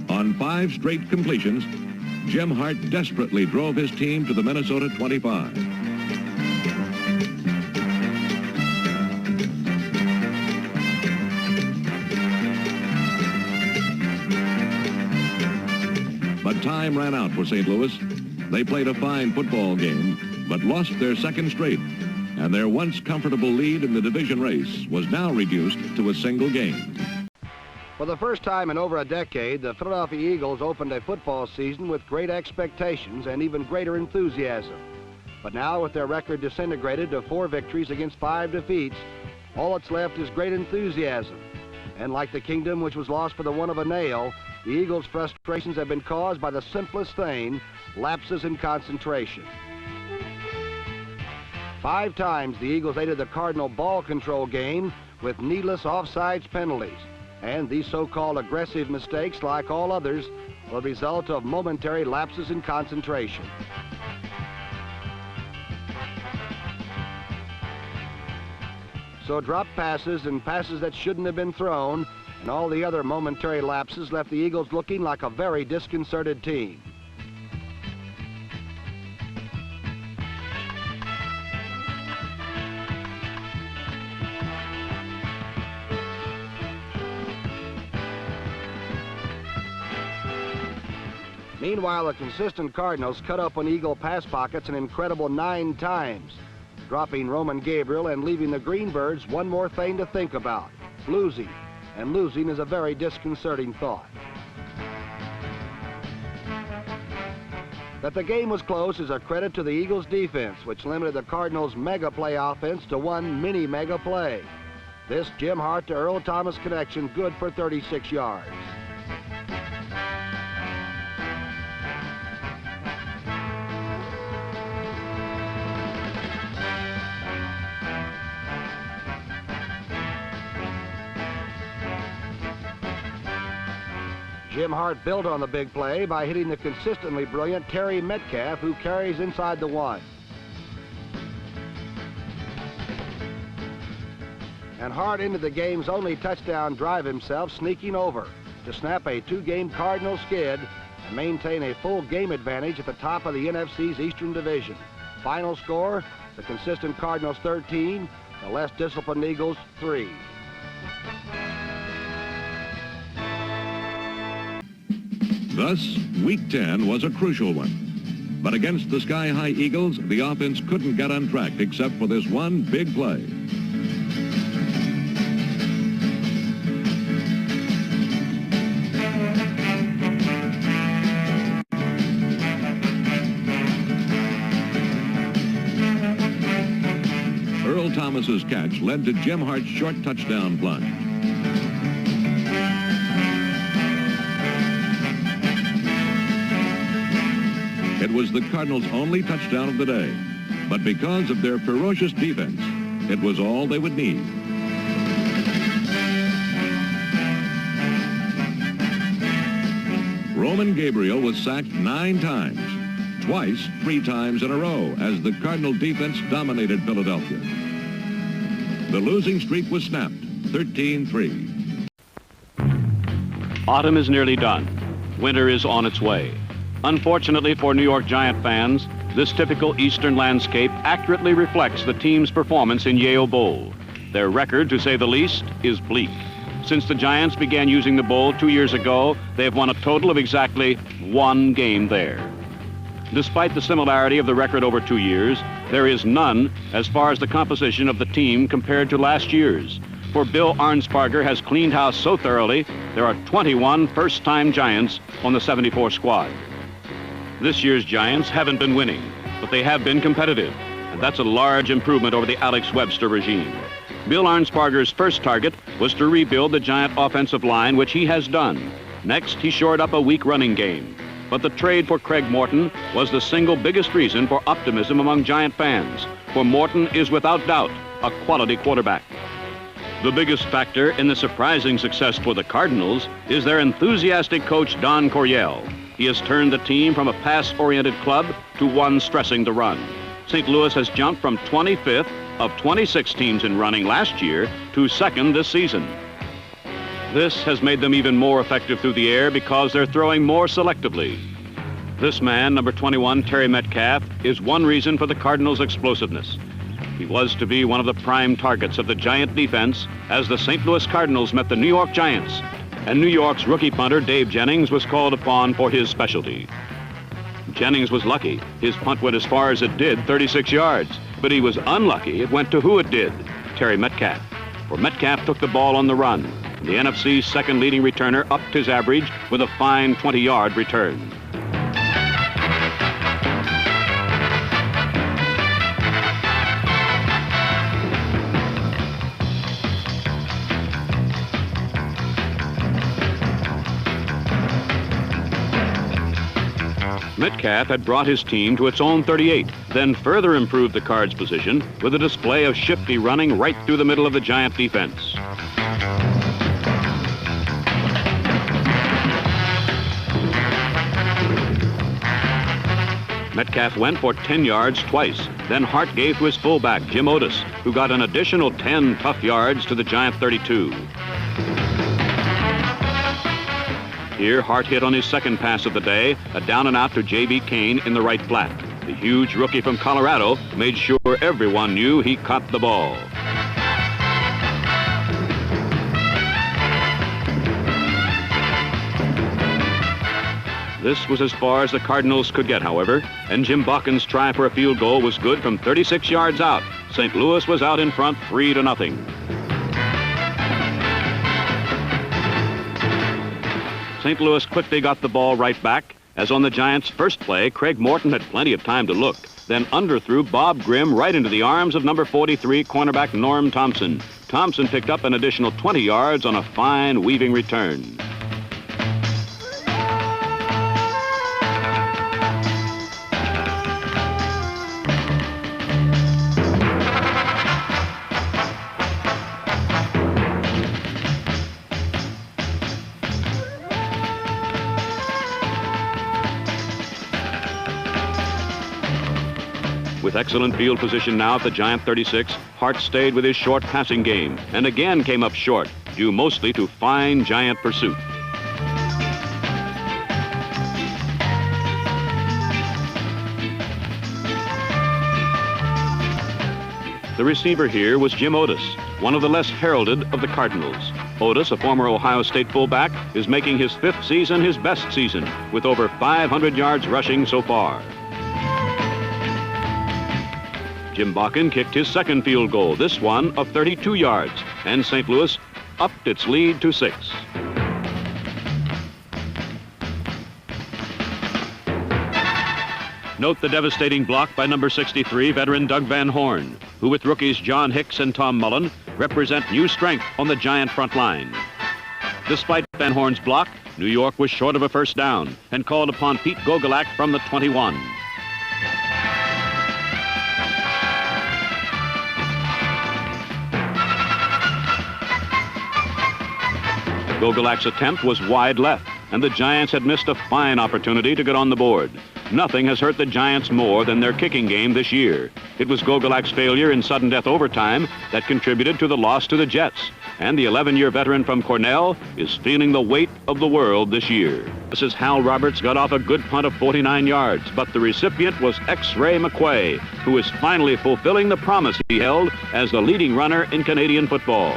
On 5 straight completions, Jim Hart desperately drove his team to the Minnesota 25. But time ran out for St. Louis. They played a fine football game, but lost their second straight, and their once comfortable lead in the division race was now reduced to a single game. For the first time in over a decade, the Philadelphia Eagles opened a football season with great expectations and even greater enthusiasm. But now, with their record disintegrated to 4 victories against 5 defeats, all that's left is great enthusiasm. And like the kingdom which was lost for the want of a nail, the Eagles' frustrations have been caused by the simplest thing, lapses in concentration. 5 times the Eagles aided the Cardinal ball control game with needless offsides penalties. And these so-called aggressive mistakes, like all others, will result of momentary lapses in concentration. So drop passes and passes that shouldn't have been thrown, and all the other momentary lapses left the Eagles looking like a very disconcerted team. Meanwhile, the consistent Cardinals cut open Eagle pass pockets an incredible 9 times, dropping Roman Gabriel and leaving the Greenbirds one more thing to think about, losing. And losing is a very disconcerting thought. That the game was close is a credit to the Eagles' defense, which limited the Cardinals' mega play offense to 1 mini mega play. This Jim Hart to Earl Thomas connection good for 36 yards. Jim Hart built on the big play by hitting the consistently brilliant Terry Metcalf, who carries inside the 1. And Hart into the game's only touchdown drive himself, sneaking over to snap a 2-game Cardinal skid and maintain a full game advantage at the top of the NFC's Eastern Division. Final score, the consistent Cardinals 13, the less disciplined Eagles 3. Thus, Week 10 was a crucial one. But against the sky-high Eagles, the offense couldn't get on track except for this one big play. Earl Thomas Thomas's catch led to Jim Hart's short touchdown plunge. It was the Cardinals' only touchdown of the day, but because of their ferocious defense, it was all they would need. Roman Gabriel was sacked 9 times, twice 3 times in a row, as the Cardinal defense dominated Philadelphia. The losing streak was snapped, 13-3. Autumn is nearly done. Winter is on its way. Unfortunately for New York Giant fans, this typical eastern landscape accurately reflects the team's performance in Yale Bowl. Their record, to say the least, is bleak. Since the Giants began using the bowl 2 years ago, they have won a total of exactly 1 game there. Despite the similarity of the record over 2 years, there is none as far as the composition of the team compared to last year's. For Bill Arnsparger has cleaned house so thoroughly, there are 21 first-time Giants on the 74 squad. This year's Giants haven't been winning, but they have been competitive, and that's a large improvement over the Alex Webster regime. Bill Arnsparger's first target was to rebuild the Giant offensive line, which he has done. Next, he shored up a weak running game. But the trade for Craig Morton was the single biggest reason for optimism among Giant fans, for Morton is without doubt a quality quarterback. The biggest factor in the surprising success for the Cardinals is their enthusiastic coach, Don Coryel. He has turned the team from a pass-oriented club to one stressing the run. St. Louis has jumped from 25th of 26 teams in running last year to 2nd this season. This has made them even more effective through the air because they're throwing more selectively. This man, number 21, Terry Metcalf, is one reason for the Cardinals' explosiveness. He was to be one of the prime targets of the Giant defense as the St. Louis Cardinals met the New York Giants, and New York's rookie punter Dave Jennings was called upon for his specialty. Jennings was lucky. His punt went as far as it did, 36 yards. But he was unlucky. It went to who it did, Terry Metcalf. For Metcalf took the ball on the run. The NFC's second leading returner upped his average with a fine 20-yard return. Metcalf had brought his team to its own 38, then further improved the Cards' position with a display of shifty running right through the middle of the Giant defense. Metcalf went for 10 yards twice. Then Hart gave to his fullback, Jim Otis, who got an additional 10 tough yards to the Giant 32. Here, Hart hit on his second pass of the day, a down and out to J.B. Kane in the right flat. The huge rookie from Colorado made sure everyone knew he caught the ball. This was as far as the Cardinals could get, however, and Jim Bakken's try for a field goal was good from 36 yards out. St. Louis was out in front 3-0. St. Louis quickly got the ball right back, as on the Giants' first play, Craig Morton had plenty of time to look, then underthrew Bob Grimm right into the arms of number 43 cornerback Norm Thompson. Thompson picked up an additional 20 yards on a fine weaving return. With excellent field position now at the Giant 36, Hart stayed with his short passing game and again came up short, due mostly to fine Giant pursuit. The receiver here was Jim Otis, one of the less heralded of the Cardinals. Otis, a former Ohio State fullback, is making his 5th season his best season, with over 500 yards rushing so far. Jim Bakken kicked his second field goal, this one of 32 yards, and St. Louis upped its lead to 6. Note the devastating block by number 63, veteran Doug Van Horn, who with rookies John Hicks and Tom Mullen represent new strength on the Giant front line. Despite Van Horn's block, New York was short of a first down and called upon Pete Gogolak from the 21. Gogolak's attempt was wide left, and the Giants had missed a fine opportunity to get on the board. Nothing has hurt the Giants more than their kicking game this year. It was Gogolak's failure in sudden death overtime that contributed to the loss to the Jets. And the 11-year veteran from Cornell is feeling the weight of the world this year. This is Hal Roberts got off a good punt of 49 yards, but the recipient was X-Ray McQuay, who is finally fulfilling the promise he held as the leading runner in Canadian football.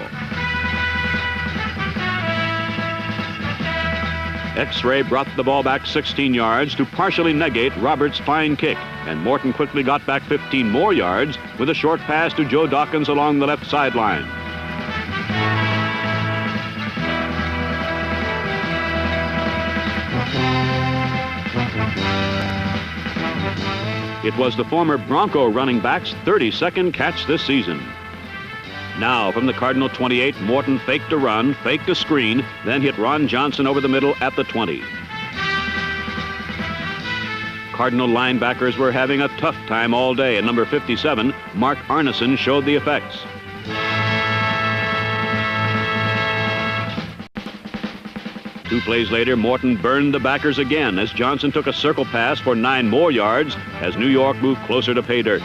X-Ray brought the ball back 16 yards to partially negate Roberts' fine kick, and Morton quickly got back 15 more yards with a short pass to Joe Dawkins along the left sideline. It was the former Bronco running back's 32nd catch this season. Now from the Cardinal 28, Morton faked a run, faked a screen, then hit Ron Johnson over the middle at the 20. Cardinal linebackers were having a tough time all day, and number 57, Mark Arneson, showed the effects. Two plays later, Morton burned the backers again as Johnson took a circle pass for 9 more yards as New York moved closer to pay dirt.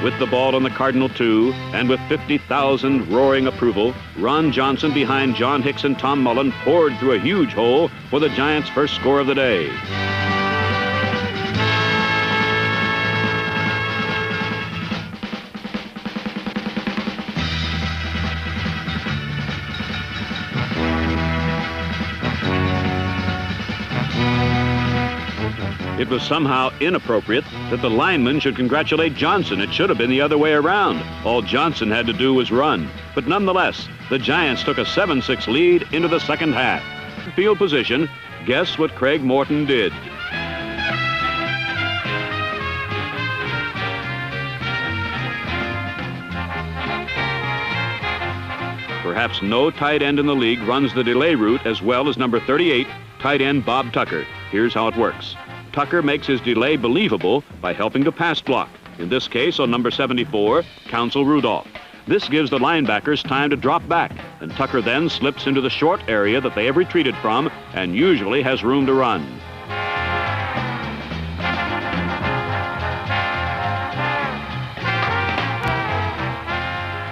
With the ball on the Cardinal 2, and with 50,000 roaring approval, Ron Johnson behind John Hicks and Tom Mullen poured through a huge hole for the Giants' first score of the day. It was somehow inappropriate that the lineman should congratulate Johnson. It should have been the other way around. All Johnson had to do was run. But nonetheless, the Giants took a 7-6 lead into the second half. Field position, guess what Craig Morton did? Perhaps no tight end in the league runs the delay route as well as number 38, tight end Bob Tucker. Here's how it works. Tucker makes his delay believable by helping to pass block, in this case on number 74, Counsel Rudolph. This gives the linebackers time to drop back, and Tucker then slips into the short area that they have retreated from and usually has room to run.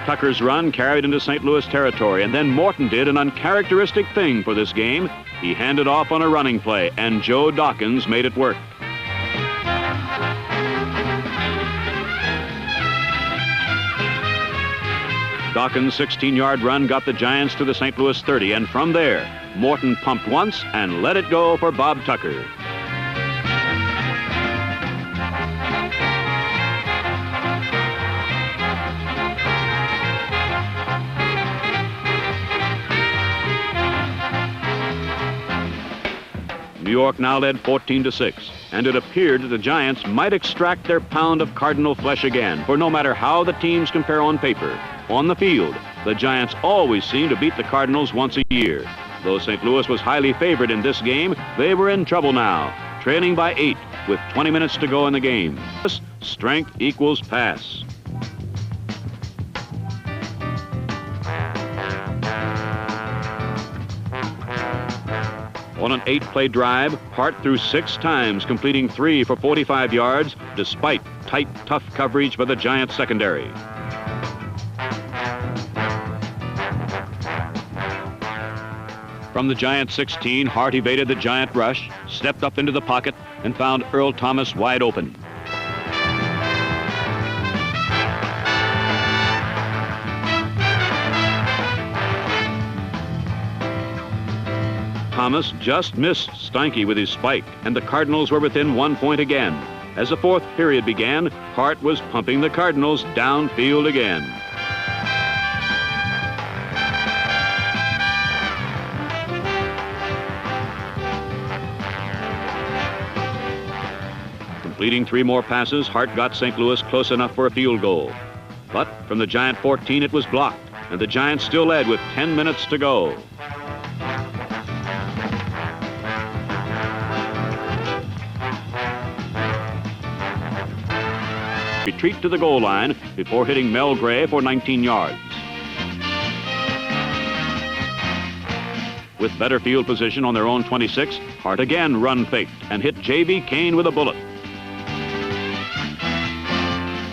Tucker's run carried into St. Louis territory, and then Morton did an uncharacteristic thing for this game. He handed off on a running play, and Joe Dawkins made it work. Dawkins' 16-yard run got the Giants to the St. Louis 30, and from there, Morton pumped once and let it go for Bob Tucker. New York now led 14-6, and it appeared that the Giants might extract their pound of Cardinal flesh again, for no matter how the teams compare on paper, on the field, the Giants always seem to beat the Cardinals once a year. Though St. Louis was highly favored in this game, they were in trouble now, trailing by 8 with 20 minutes to go in the game. Strength equals pass. On an 8-play drive, Hart threw 6 times, completing 3 for 45 yards, despite tight, tough coverage by the Giants secondary. From the Giants 16, Hart evaded the Giant rush, stepped up into the pocket, and found Earl Thomas wide open. Thomas just missed Steinke with his spike, and the Cardinals were within 1 point again. As the fourth period began, Hart was pumping the Cardinals downfield again. Completing 3 more passes, Hart got St. Louis close enough for a field goal. But from the Giant 14, it was blocked, and the Giants still led with 10 minutes to go. Retreat to the goal line before hitting Mel Gray for 19 yards. With better field position on their own 26, Hart again run faked and hit J.B. Kane with a bullet.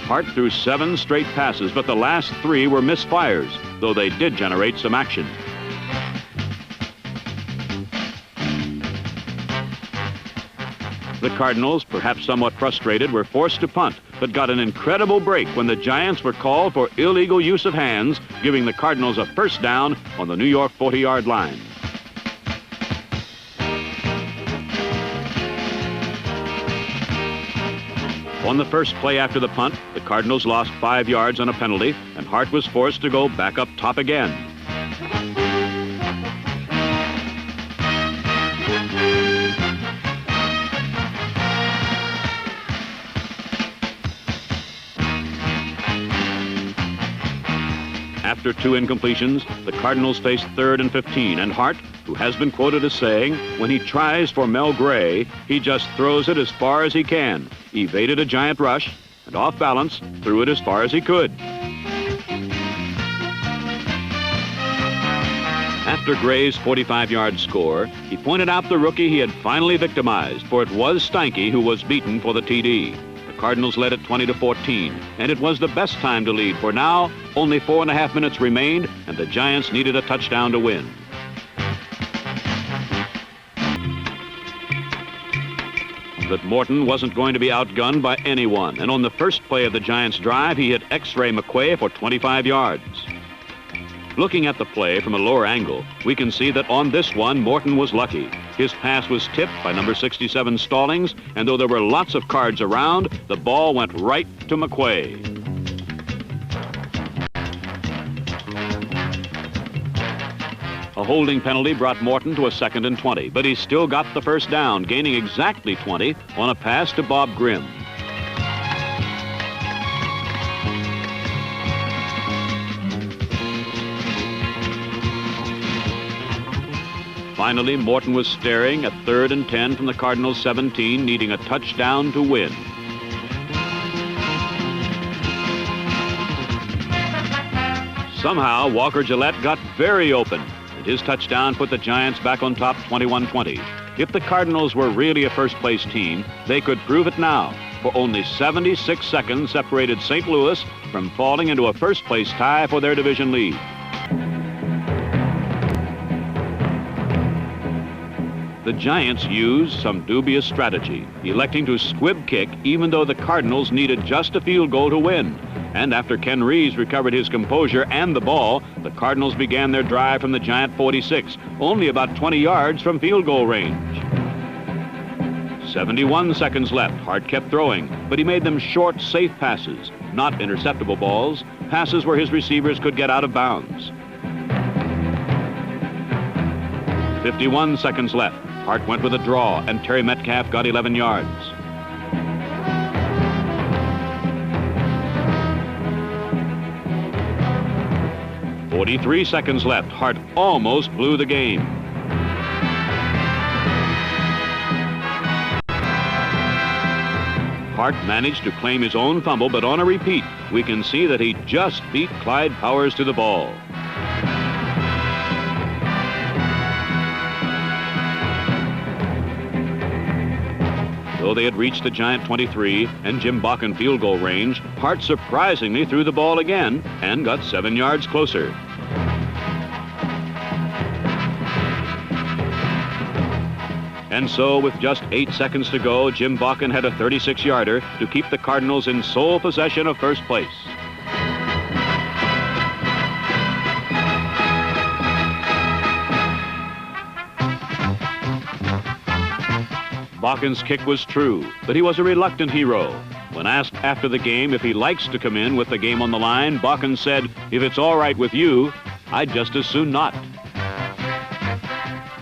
Hart threw 7 straight passes, but the last 3 were misfires, though they did generate some action. The Cardinals, perhaps somewhat frustrated, were forced to punt, but got an incredible break when the Giants were called for illegal use of hands, giving the Cardinals a first down on the New York 40-yard line. On the first play after the punt, the Cardinals lost 5 yards on a penalty, and Hart was forced to go back up top again. After 2 incompletions, the Cardinals faced 3rd and 15, and Hart, who has been quoted as saying, when he tries for Mel Gray, he just throws it as far as he can, evaded a giant rush, and off balance, threw it as far as he could. After Gray's 45-yard score, he pointed out the rookie he had finally victimized, for it was Steinke who was beaten for the TD. The Cardinals led at 20-14, and it was the best time to lead, for now only 4.5 minutes remained, and the Giants needed a touchdown to win. But Morton wasn't going to be outgunned by anyone, and on the first play of the Giants' drive, he hit X-Ray McQuay for 25 yards. Looking at the play from a lower angle, we can see that on this one, Morton was lucky. His pass was tipped by number 67 Stallings, and though there were lots of cards around, the ball went right to McQuay. A holding penalty brought Morton to a 2nd and 20, but he still got the first down, gaining exactly 20 on a pass to Bob Grimm. Finally, Morton was staring at 3rd and 10 from the Cardinals' 17, needing a touchdown to win. Somehow, Walker Gillette got very open, and his touchdown put the Giants back on top 21-20. If the Cardinals were really a first-place team, they could prove it now, for only 76 seconds separated St. Louis from falling into a first-place tie for their division lead. The Giants used some dubious strategy, electing to squib kick even though the Cardinals needed just a field goal to win. And after Ken Reeves recovered his composure and the ball, the Cardinals began their drive from the Giant 46, only about 20 yards from field goal range. 71 seconds left. Hart kept throwing, but he made them short, safe passes, not interceptable balls, passes where his receivers could get out of bounds. 51 seconds left. Hart went with a draw, and Terry Metcalf got 11 yards. "43 seconds left. Hart almost blew the game. Hart managed to claim his own fumble, but on a repeat, we can see that he just beat Clyde Powers to the ball. Though they had reached the Giant 23 and Jim Bakken field goal range, Hart surprisingly threw the ball again and got 7 yards closer. And so, with just 8 seconds to go, Jim Bakken had a 36-yarder to keep the Cardinals in sole possession of first place. Bakken's kick was true, but he was a reluctant hero. When asked after the game if he likes to come in with the game on the line, Bakken said, "If it's all right with you, I'd just as soon not."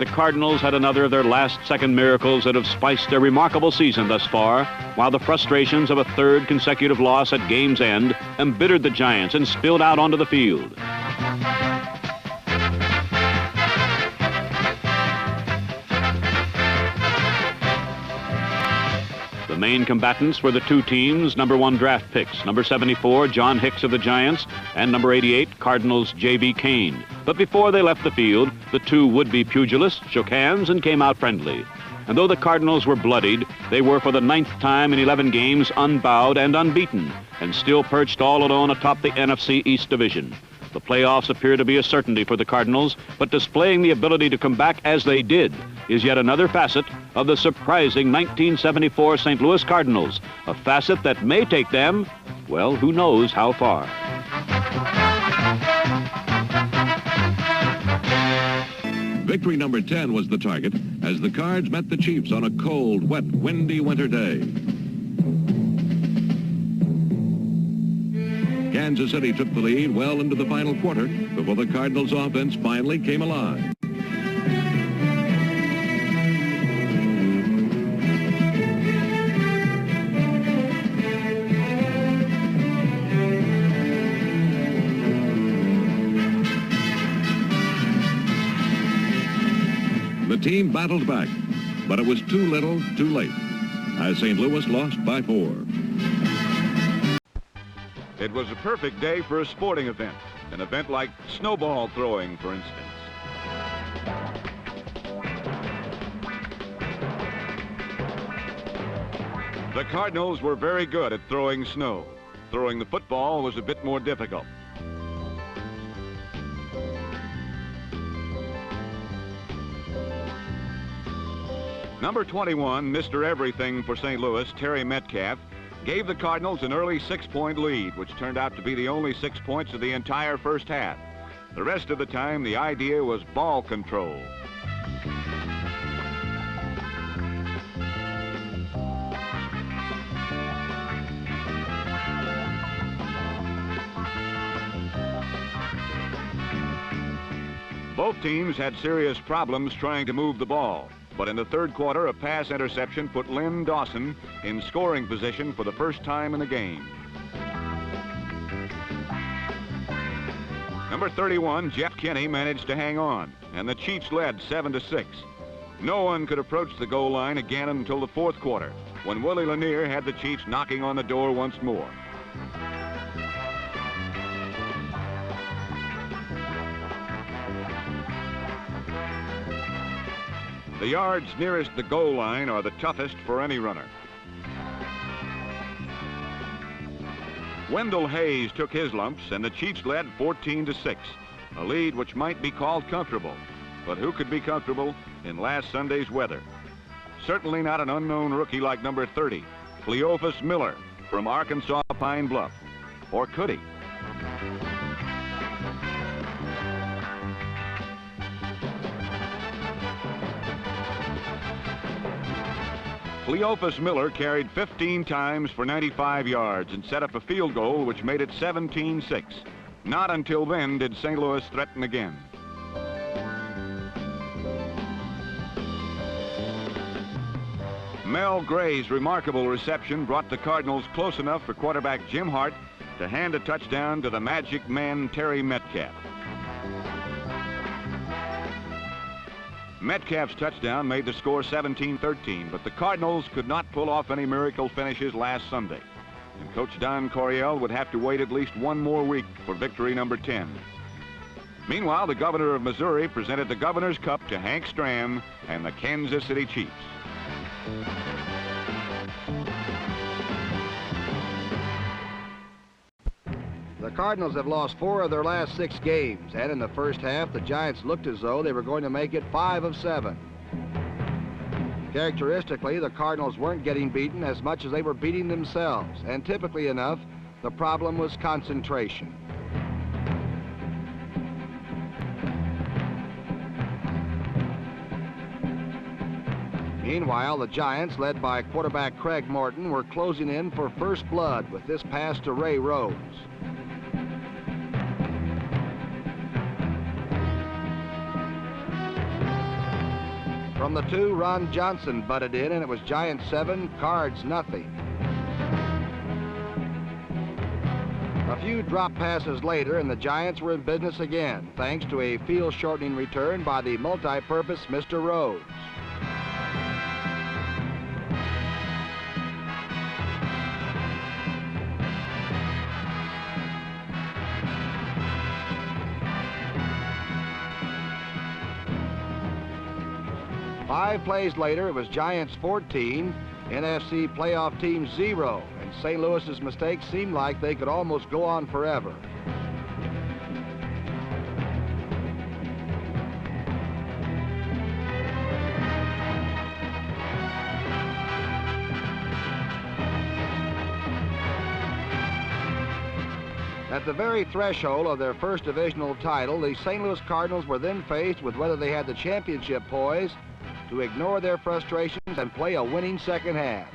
The Cardinals had another of their last-second miracles that have spiced their remarkable season thus far, while the frustrations of a third consecutive loss at game's end embittered the Giants and spilled out onto the field. The main combatants were the two teams' number 1 draft picks, number 74, John Hicks of the Giants, and number 88, Cardinals' J.B. Kane. But before they left the field, the two would-be pugilists shook hands and came out friendly. And though the Cardinals were bloodied, they were for the 9th time in 11 games unbowed and unbeaten, and still perched all alone atop the NFC East Division. The playoffs appear to be a certainty for the Cardinals, but displaying the ability to come back as they did is yet another facet of the surprising 1974 St. Louis Cardinals, a facet that may take them, well, who knows how far. Victory number 10 was the target as the Cards met the Chiefs on a cold, wet, windy winter day. Kansas City took the lead well into the final quarter before the Cardinals' offense finally came alive. The team battled back, but it was too little, too late, as St. Louis lost by 4. It was a perfect day for a sporting event, an event like snowball throwing, for instance. The Cardinals were very good at throwing snow. Throwing the football was a bit more difficult. Number 21, Mr. Everything for St. Louis, Terry Metcalf, gave the Cardinals an early 6-point lead, which turned out to be the only 6 points of the entire first half. The rest of the time, the idea was ball control. Both teams had serious problems trying to move the ball. But in the third quarter, a pass interception put Lynn Dawson in scoring position for the first time in the game. Number 31, Jeff Kinney, managed to hang on, and the Chiefs led 7-6. No one could approach the goal line again until the fourth quarter, when Willie Lanier had the Chiefs knocking on the door once more. The yards nearest the goal line are the toughest for any runner. Wendell Hayes took his lumps, and the Chiefs led 14-6, a lead which might be called comfortable. But who could be comfortable in last Sunday's weather? Certainly not an unknown rookie like number 30, Cleophas Miller from Arkansas Pine Bluff. Or could he? Cleophas Miller carried 15 times for 95 yards and set up a field goal which made it 17-6. Not until then did St. Louis threaten again. Mel Gray's remarkable reception brought the Cardinals close enough for quarterback Jim Hart to hand a touchdown to the magic man Terry Metcalf. Metcalf's touchdown made the score 17-13, but the Cardinals could not pull off any miracle finishes last Sunday. And Coach Don Coryel would have to wait at least one more week for victory number 10. Meanwhile, the governor of Missouri presented the Governor's Cup to Hank Stram and the Kansas City Chiefs. The Cardinals have lost 4 of their last 6 games, and in the first half, the Giants looked as though they were going to make it 5 of 7. Characteristically, the Cardinals weren't getting beaten as much as they were beating themselves, and typically enough, the problem was concentration. Meanwhile, the Giants, led by quarterback Craig Morton, were closing in for first blood with this pass to Ray Rose. From the 2, Ron Johnson butted in, and it was Giants 7, Cards nothing. A few drop passes later, and the Giants were in business again, thanks to a field-shortening return by the multi-purpose Mr. Rhodes. Five plays later, it was Giants 14, NFC playoff team 0, and St. Louis's mistakes seemed like they could almost go on forever. At the very threshold of their first divisional title, the St. Louis Cardinals were then faced with whether they had the championship poise to ignore their frustrations and play a winning second half.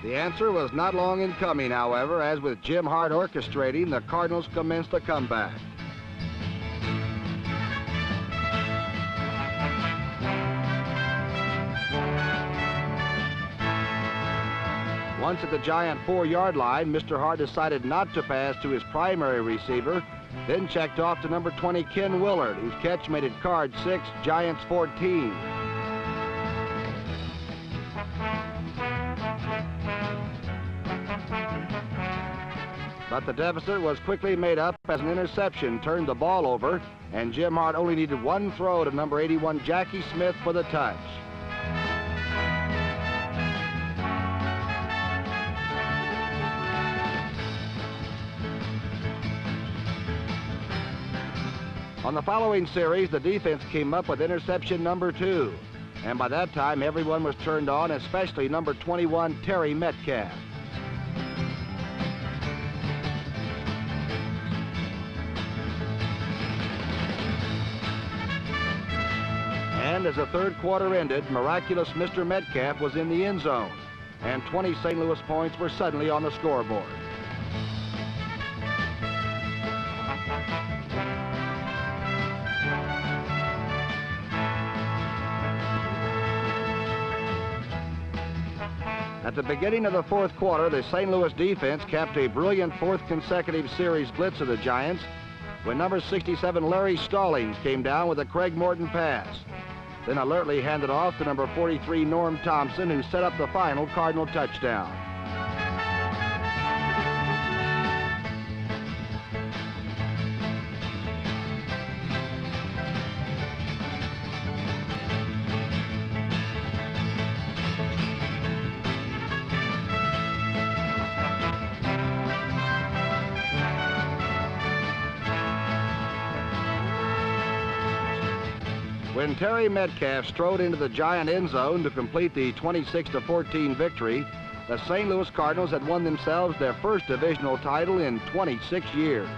The answer was not long in coming, however, as with Jim Hart orchestrating, the Cardinals commenced a comeback. Once at the Giant 4-yard line, Mr. Hart decided not to pass to his primary receiver, then checked off to number 20, Ken Willard, whose catch made it Cards 6, Giants 14. But the deficit was quickly made up as an interception turned the ball over, and Jim Hart only needed one throw to number 81, Jackie Smith, for the touch. On the following series, the defense came up with interception number 2. And by that time, everyone was turned on, especially number 21, Terry Metcalf. And as the third quarter ended, miraculous Mr. Metcalf was in the end zone, and 20 St. Louis points were suddenly on the scoreboard. At the beginning of the fourth quarter, the St. Louis defense capped a brilliant fourth consecutive series blitz of the Giants when number 67 Larry Stallings came down with a Craig Morton pass, then alertly handed off to number 43 Norm Thompson, who set up the final Cardinal touchdown. When Terry Metcalf strode into the Giant end zone to complete the 26-14 victory, the St. Louis Cardinals had won themselves their first divisional title in 26 years.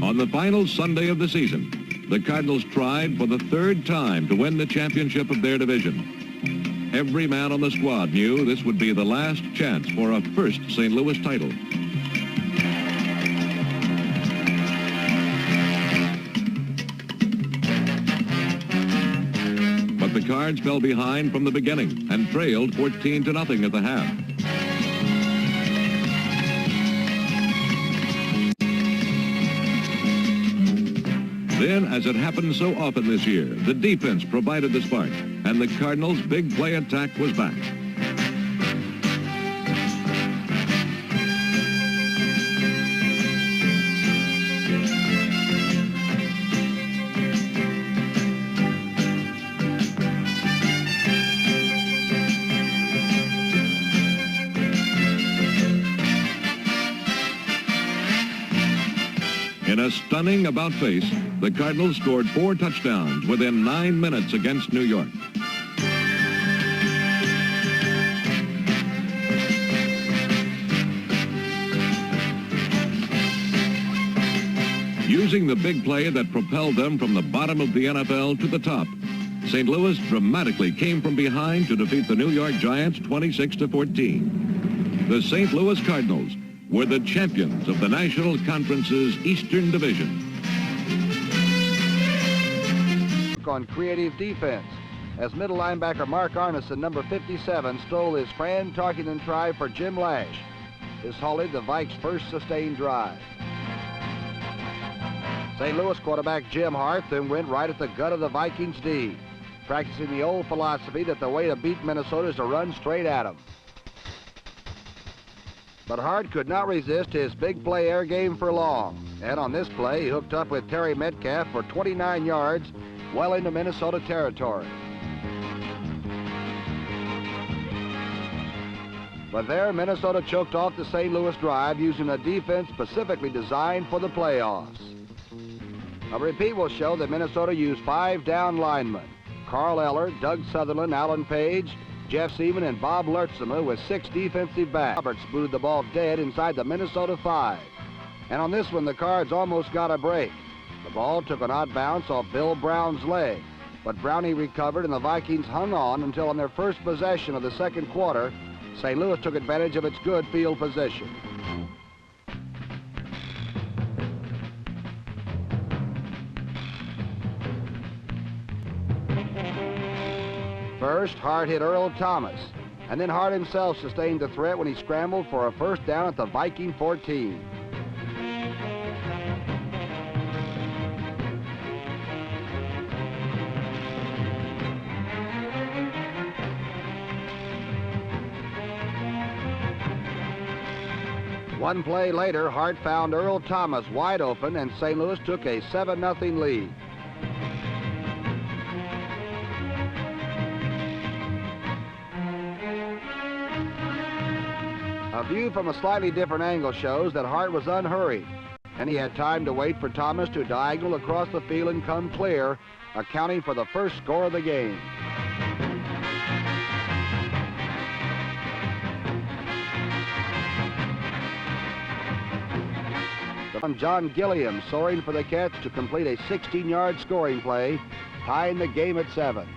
On the final Sunday of the season, the Cardinals tried for the third time to win the championship of their division. Every man on the squad knew this would be the last chance for a first St. Louis title. But the Cards fell behind from the beginning and trailed 14-0 at the half. Then, as it happened so often this year, the defense provided the spark, and the Cardinals' big play attack was back. In a stunning about-face, the Cardinals scored 4 touchdowns within 9 minutes against New York. Using the big play that propelled them from the bottom of the NFL to the top, St. Louis dramatically came from behind to defeat the New York Giants 26-14. The St. Louis Cardinals were the champions of the National Conference's Eastern Division. On creative defense, as middle linebacker Mark Arneson, number 57, stole his fan-targeting try for Jim Lash. This halted the Vikes' first sustained drive. St. Louis quarterback Jim Hart then went right at the gut of the Vikings' D, practicing the old philosophy that the way to beat Minnesota is to run straight at them. But Hart could not resist his big play air game for long, and on this play he hooked up with Terry Metcalf for 29 yards well into Minnesota territory. But there, Minnesota choked off the St. Louis drive using a defense specifically designed for the playoffs. A repeat will show that Minnesota used 5 down linemen: Carl Eller, Doug Sutherland, Alan Page, Jeff Seaman, and Bob Lertzema, with 6 defensive backs. Roberts booted the ball dead inside the Minnesota 5. And on this one, the Cards almost got a break. The ball took an odd bounce off Bill Brown's leg, but Brownie recovered and the Vikings hung on until on their first possession of the second quarter, St. Louis took advantage of its good field position. First, Hart hit Earl Thomas, and then Hart himself sustained the threat when he scrambled for a first down at the Viking 14. One play later, Hart found Earl Thomas wide open, and St. Louis took a 7-0 lead. A view from a slightly different angle shows that Hart was unhurried, and he had time to wait for Thomas to diagonal across the field and come clear, accounting for the first score of the game. John Gilliam soaring for the catch to complete a 16-yard scoring play, tying the game at 7.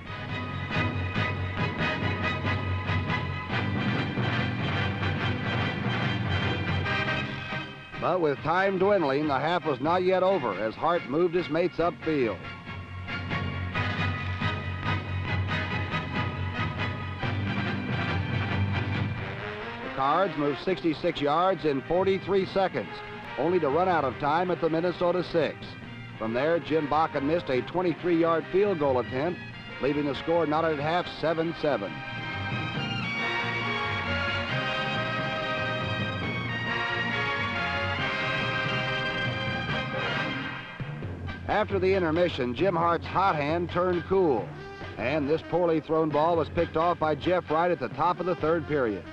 But with time dwindling, the half was not yet over as Hart moved his mates upfield. The Cards moved 66 yards in 43 seconds, only to run out of time at the Minnesota 6. From there, Jim Bakken missed a 23-yard field goal attempt, leaving the score not at half 7-7. After the intermission, Jim Hart's hot hand turned cool, and this poorly thrown ball was picked off by Jeff Wright at the top of the third period.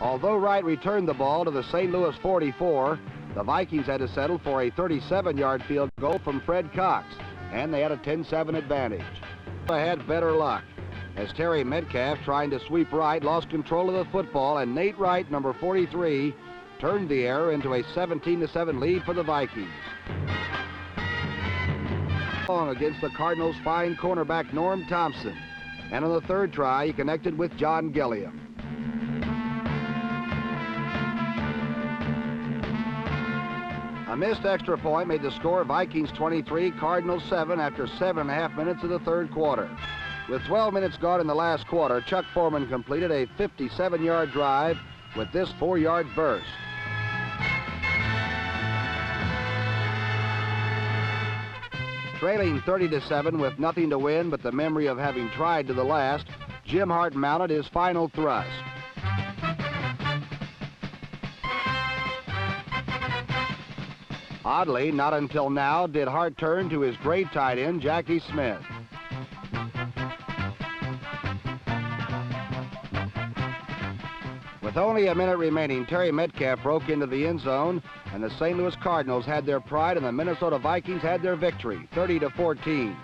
Although Wright returned the ball to the St. Louis 44, the Vikings had to settle for a 37-yard field goal from Fred Cox, and they had a 10-7 advantage. They had better luck, as Terry Metcalf, trying to sweep Wright, lost control of the football, and Nate Wright, number 43, turned the error into a 17-7 lead for the Vikings. Against the Cardinals' fine cornerback Norm Thompson, and on the third try, he connected with John Gilliam. A missed extra point made the score Vikings 23, Cardinals 7 after 7.5 minutes of the third quarter. With 12 minutes gone in the last quarter, Chuck Foreman completed a 57-yard drive with this 4-yard burst. Trailing 30-7 with nothing to win but the memory of having tried to the last, Jim Hart mounted his final thrust. Oddly, not until now did Hart turn to his great tight end, Jackie Smith. With only a minute remaining, Terry Metcalf broke into the end zone, and the St. Louis Cardinals had their pride and the Minnesota Vikings had their victory, 30-14.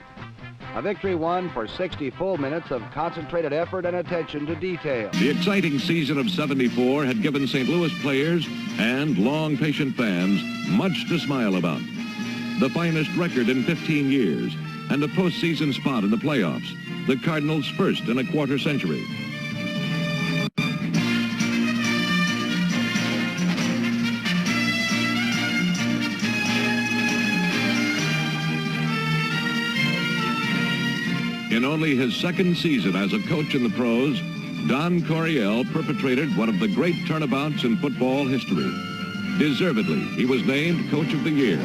A victory won for 60 full minutes of concentrated effort and attention to detail. The exciting season of '74 had given St. Louis players and long patient fans much to smile about. The finest record in 15 years and a postseason spot in the playoffs, the Cardinals' first in a quarter century. In only his second season as a coach in the pros, Don Coryel perpetrated one of the great turnabouts in football history. Deservedly, he was named Coach of the Year.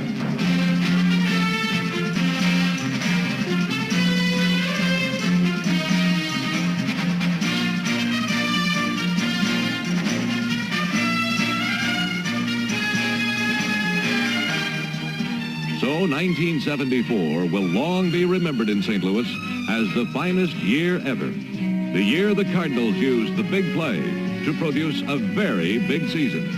So 1974 will long be remembered in St. Louis as the finest year ever. The year the Cardinals used the big play to produce a very big season.